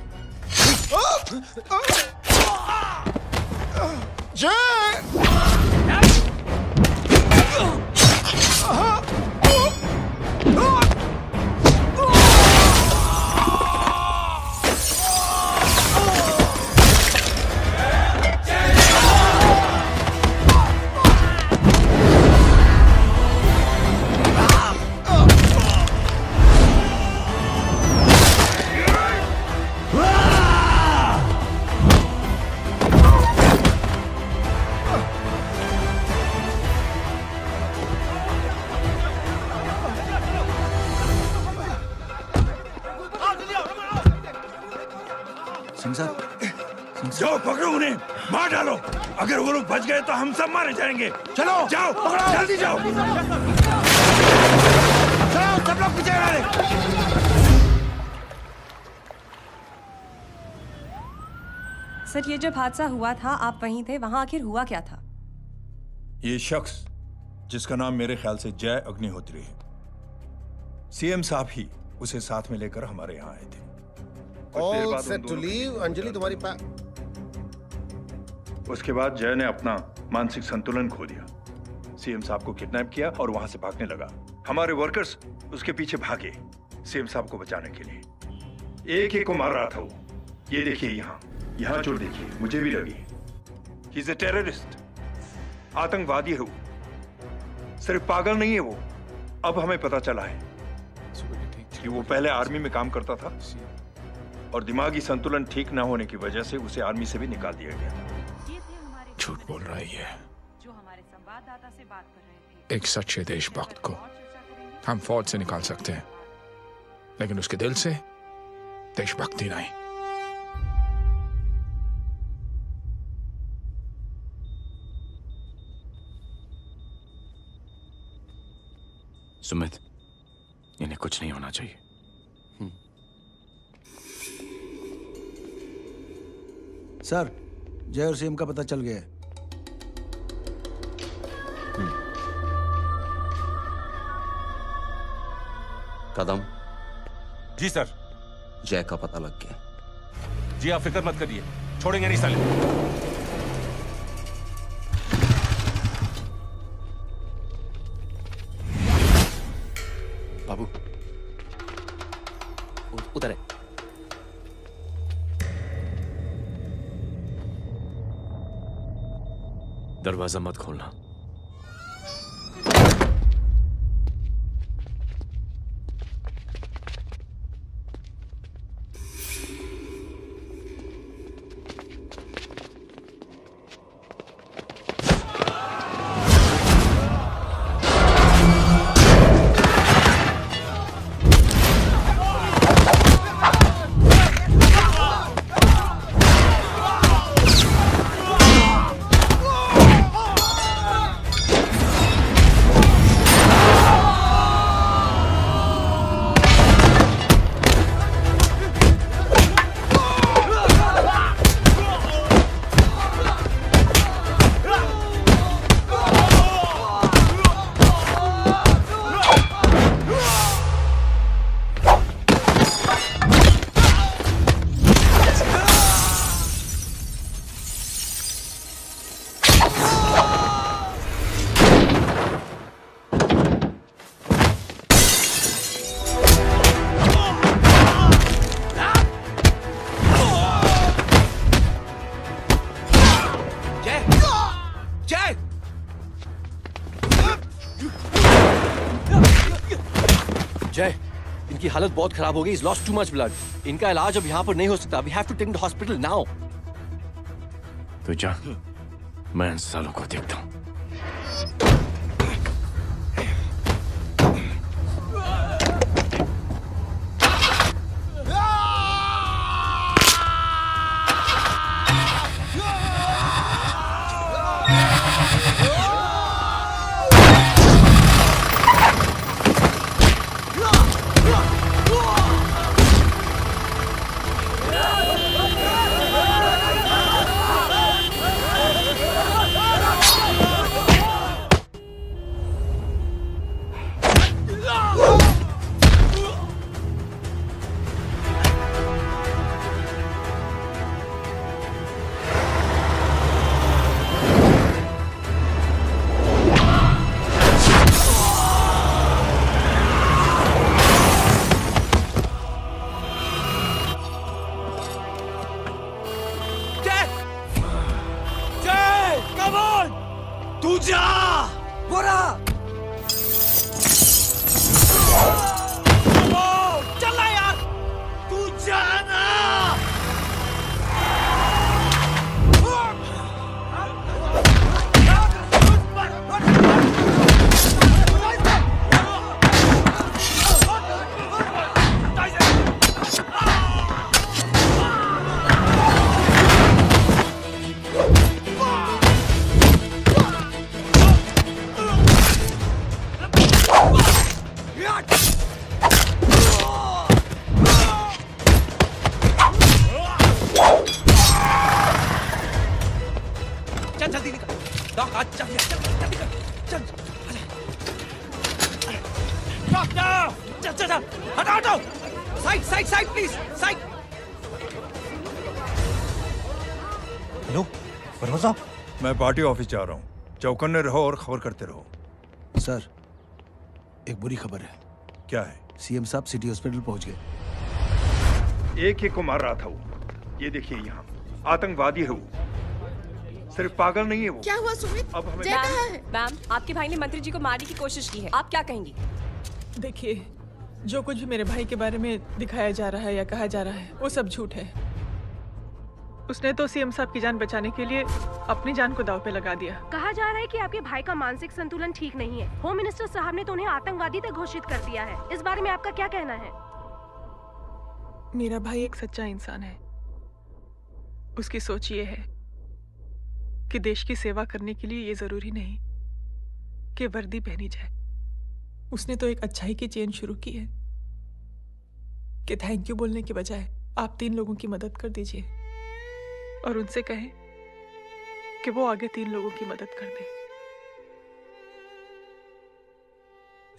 सिंह साहब, जाओ पकड़ो उन्हें, मार डालो। अगर वो लोग बच गए तो हम सब मारे जाएंगे। चलो जाओ, जल्दी जाओ। चलो सब लोग पीछे आ रहे। सर, ये जब हादसा हुआ था आप वहीं थे, वहां आखिर हुआ क्या था? ये शख्स जिसका नाम मेरे ख्याल से जय अग्निहोत्री है, सीएम साहब ही उसे साथ में लेकर हमारे यहाँ आए थे। All set to leave. Anjali तुम्हारी उसके बाद जय ने अपना मानसिक संतुलन खो दिया, सीएम साहब को किडनैप किया और वहां से भागने लगा। हमारे वर्कर्स उसके पीछे भागे सीएम साहब को बचाने के लिए। एक को मार रहा था वो। ये देखिए यहाँ चोट देखिए, मुझे भी लगी। ही इज अ टेररिस्ट, आतंकवादी है वो, सिर्फ पागल नहीं है वो। अब हमें पता चला है कि वो पहले आर्मी में काम करता था और दिमागी संतुलन ठीक न होने की वजह से उसे आर्मी से भी निकाल दिया गया था। झूठ बोल रहा है ये। जो हमारे संवाददाता से बात कर रहे थे। एक सच्चे देशभक्त को हम फौज से निकाल सकते हैं, लेकिन उसके दिल से देशभक्ति नहीं। सुमित, इन्हें कुछ नहीं होना चाहिए। सर, जय और सीएम का पता चल गया है। कदम। जी सर। जय का पता लग गया। जी आप फिक्र मत करिए, छोड़ेंगे नहीं साले। बाबू उधर है। दरवाजा मत खोलना। जय, इनकी हालत बहुत खराब हो गई। He's lost too much blood. इनका इलाज अब यहाँ पर नहीं हो सकता। We have to take him to hospital now. तो जा, मैं इन सालों को देखता हूँ। तू जा। बोरा चला यार, तू जाना। चल जल्दी निकल। डॉक आज चल जल्दी कर। चल डॉक नाउ। चल चल चल हटाओ हटाओ। Side side side please side. Hello Verma साहब, मैं पार्टी ऑफिस जा रहा हूँ। चौकन्ने रहो और खबर करते रहो। सर, एक बुरी खबर है। क्या है? सीएम साहब सिटी हॉस्पिटल पहुंच गए। एक को मार रहा था वो। ये देखिए यहाँ आतंकवादी है वो, सिर्फ पागल नहीं है वो। क्या हुआ सुमित? अब हमें जय कहाँ है? मैम, आपके भाई ने मंत्री जी को मारने की कोशिश की है, आप क्या कहेंगी? देखिए, जो कुछ भी मेरे भाई के बारे में दिखाया जा रहा है या कहा जा रहा है वो सब झूठ है। उसने तो सीएम साहब की जान बचाने के लिए अपनी जान को दांव पे लगा दिया। कहा जा रहा है कि आपके भाई का मानसिक संतुलन ठीक नहीं है। होम मिनिस्टर साहब ने तो उन्हें आतंकवादी तक घोषित कर दिया है। इस बारे में आपका क्या कहना है? मेरा भाई एक सच्चा इंसान है। उसकी सोच ये है कि देश की सेवा करने के लिए ये जरूरी नहीं कि वर्दी पहनी जाए। उसने तो एक अच्छाई की चेन शुरू की है कि थैंक यू बोलने के बजाय आप 3 लोगों की मदद कर दीजिए और उनसे कहें कि वो आगे 3 लोगों की मदद कर दे।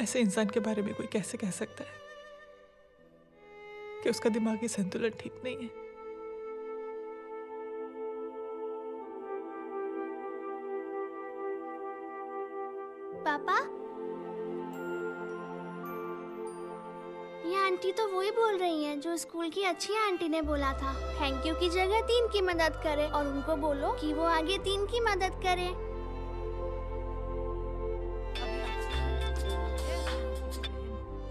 ऐसे इंसान के बारे में कोई कैसे कह सकता है कि उसका दिमागी संतुलन ठीक नहीं है? पापा, ये आंटी तो वही बोल रही हैं जो स्कूल की अच्छी आंटी ने बोला था। थैंक यू की जगह 3 की मदद करे और उनको बोलो कि वो आगे 3 की मदद करे।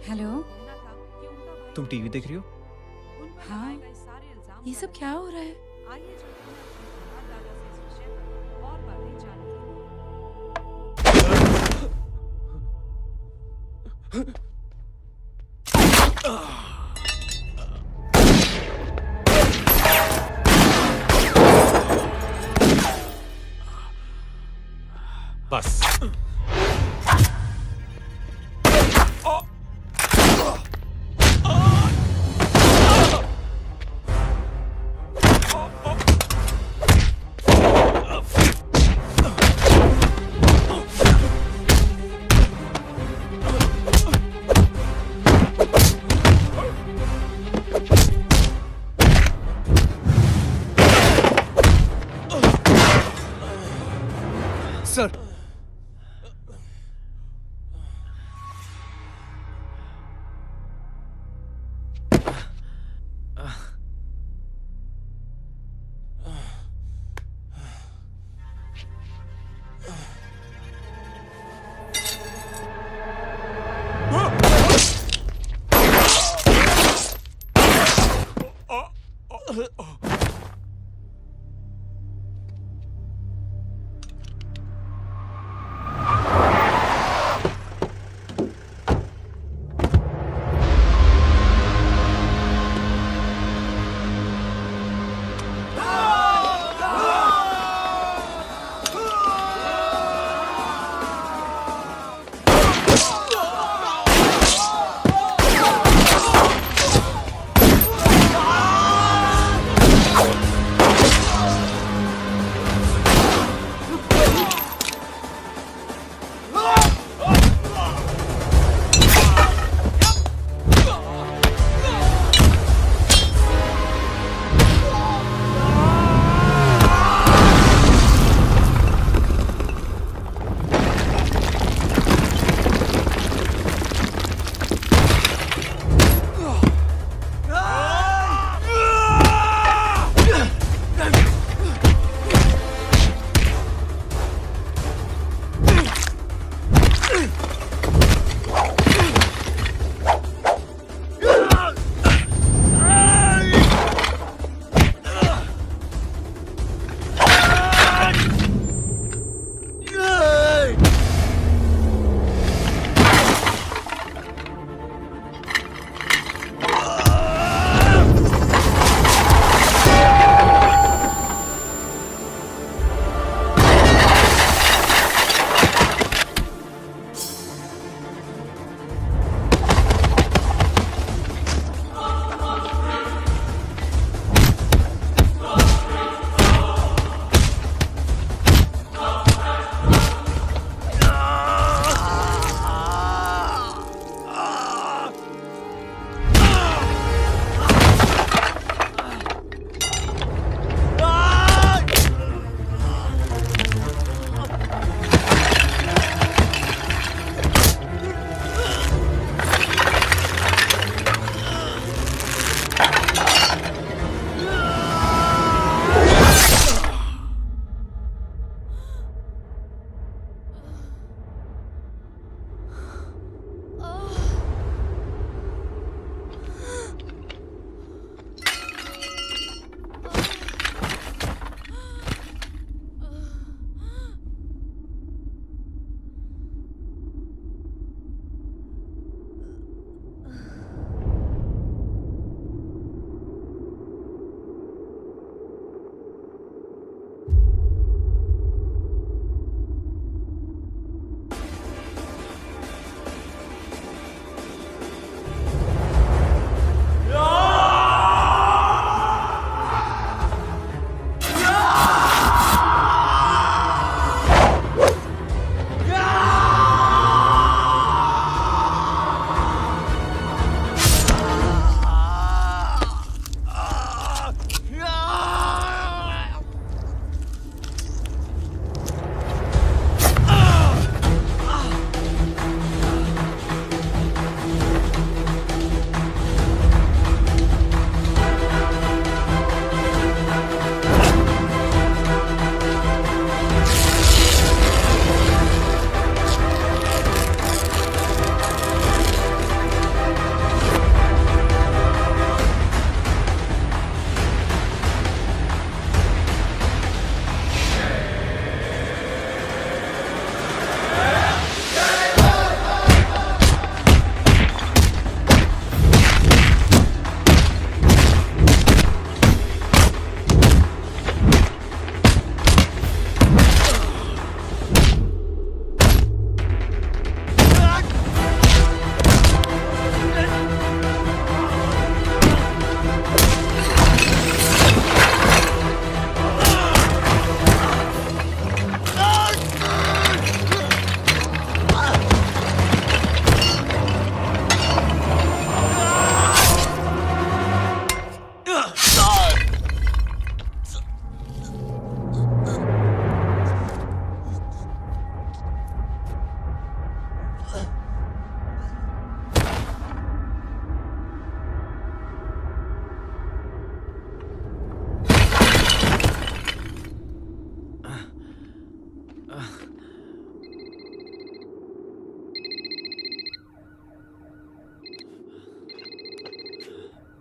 हेलो, तुम टीवी देख रही हो? हाँ, ये सब क्या हो रहा है? बस सर,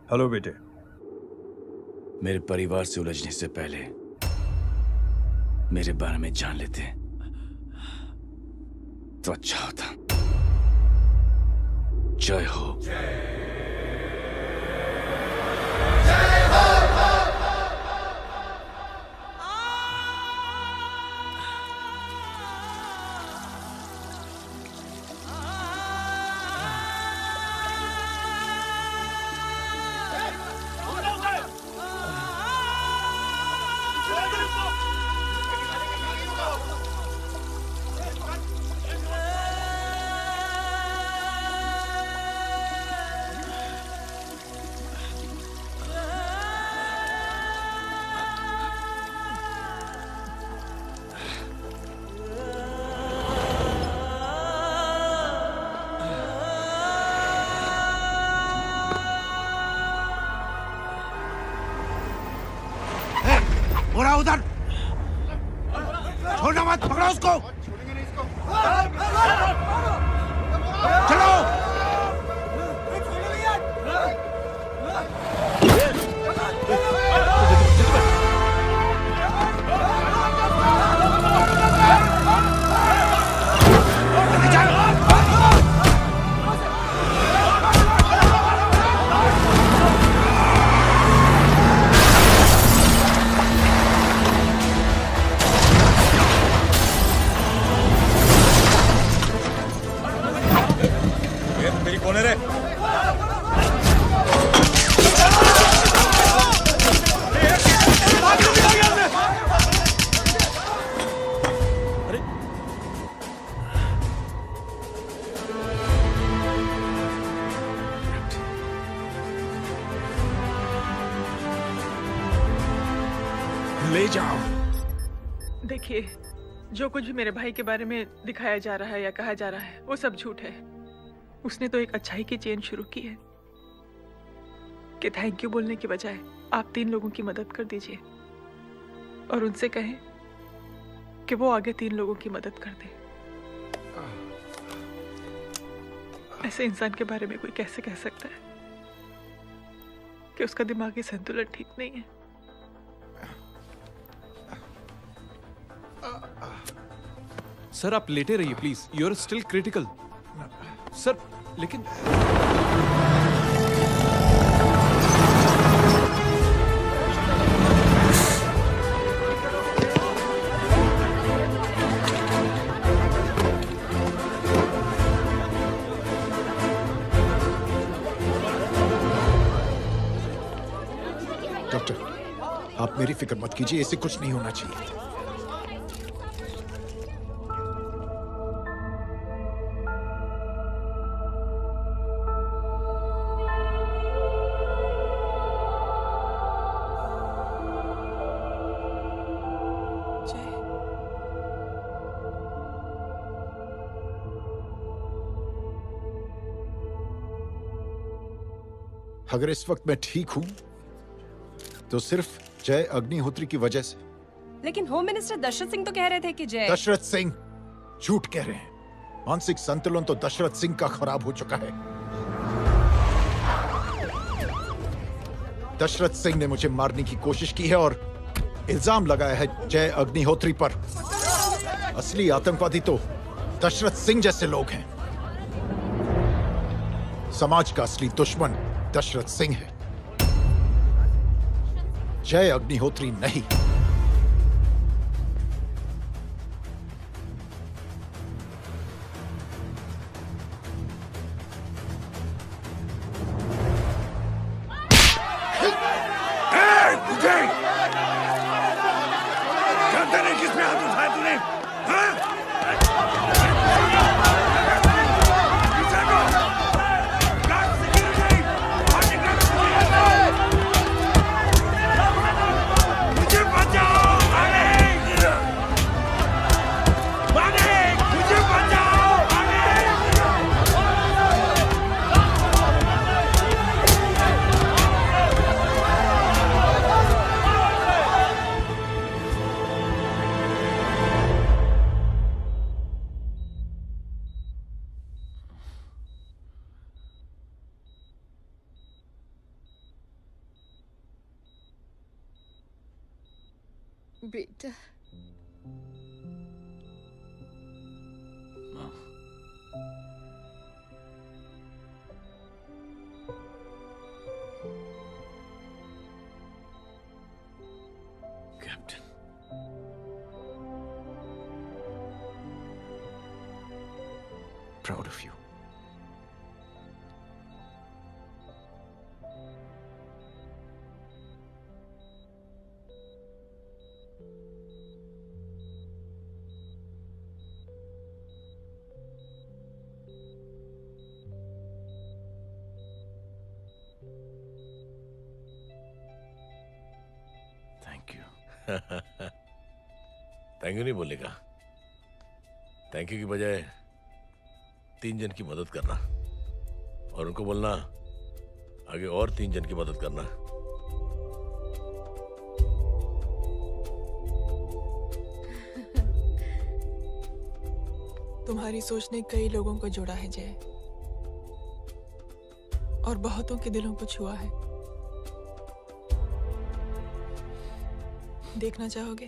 हेलो बेटे। मेरे परिवार से उलझने से पहले मेरे बारे में जान लेते तो अच्छा होता। जय हो। बोला उधर, छोड़ना मत, पकड़ो उसको। चलो। मेरी कौन है रे? ले जाओ। देखिए, जो कुछ भी मेरे भाई के बारे में दिखाया जा रहा है या कहा जा रहा है वो सब झूठ है। उसने तो एक अच्छाई की चेन शुरू की है कि थैंक यू बोलने के बजाय आप 3 लोगों की मदद कर दीजिए और उनसे कहें कि वो आगे 3 लोगों की मदद कर दे। ऐसे इंसान के बारे में कोई कैसे कह सकता है कि उसका दिमागी संतुलन ठीक नहीं है? सर आप लेटे रहिए please, you are still critical. Sir लेकिन डॉक्टर, आप मेरी फिक्र मत कीजिए, इससे कुछ नहीं होना चाहिए। अगर इस वक्त मैं ठीक हूं तो सिर्फ जय अग्निहोत्री की वजह से। लेकिन होम मिनिस्टर दशरथ सिंह तो कह रहे थे कि जय। दशरथ सिंह झूठ कह रहे हैं। मानसिक संतुलन तो दशरथ सिंह का खराब हो चुका है। दशरथ सिंह ने मुझे मारने की कोशिश की है और इल्जाम लगाया है जय अग्निहोत्री पर। असली आतंकवादी तो दशरथ सिंह जैसे लोग हैं। समाज का असली दुश्मन दशरथ सिंह है, जय अग्निहोत्री नहीं। किसमें हाथ उठाया तूने? बेटा captain, proud of you. Thank you. Thank you नहीं बोलेगा। थैंक यू की बजाय 3 जन की मदद करना और उनको बोलना आगे और 3 जन की मदद करना। तुम्हारी सोच ने कई लोगों को जोड़ा है जय, और बहुतों के दिलों को छुआ है। देखना चाहोगे?